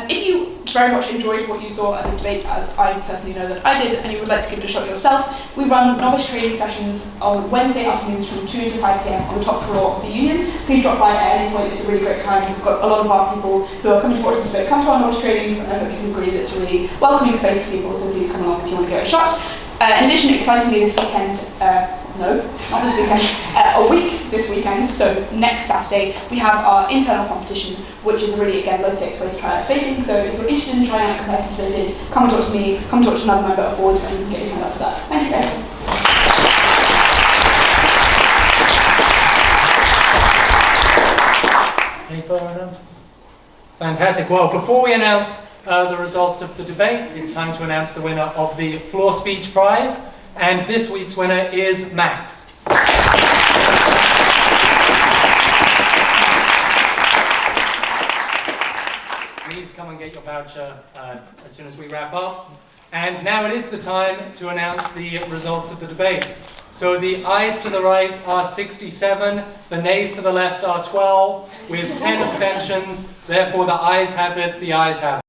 If you very much enjoyed what you saw at this debate, as I certainly know that I did, and you would like to give it a shot yourself, we run novice training sessions on Wednesday afternoons from 2 to 5 p.m. on the top floor of the Union. Please drop by at any point, it's a really great time. We've got a lot of our people who are coming to watch this debate come to our novice trainings, and I hope you can agree that it's a really welcoming space to people, so please come along if you want to give it a shot. In addition, excitingly this weekend, no, not this weekend, a week this weekend, so next Saturday, we have our internal competition, which is really, again, low stakes way to try out debating. So if you're interested in trying out competitive debating, come and talk to me, come talk to another member of the board, and get you signed up for that. Thank you, guys. Any further announcements? Fantastic. Well, before we announce the results of the debate, it's time to announce the winner of the Floor Speech Prize. And this week's winner is Max. Please come and get your voucher as soon as we wrap up. And now it is the time to announce the results of the debate. So the ayes to the right are 67, the nays to the left are 12, with 10 abstentions. Therefore the ayes have it, the ayes have it.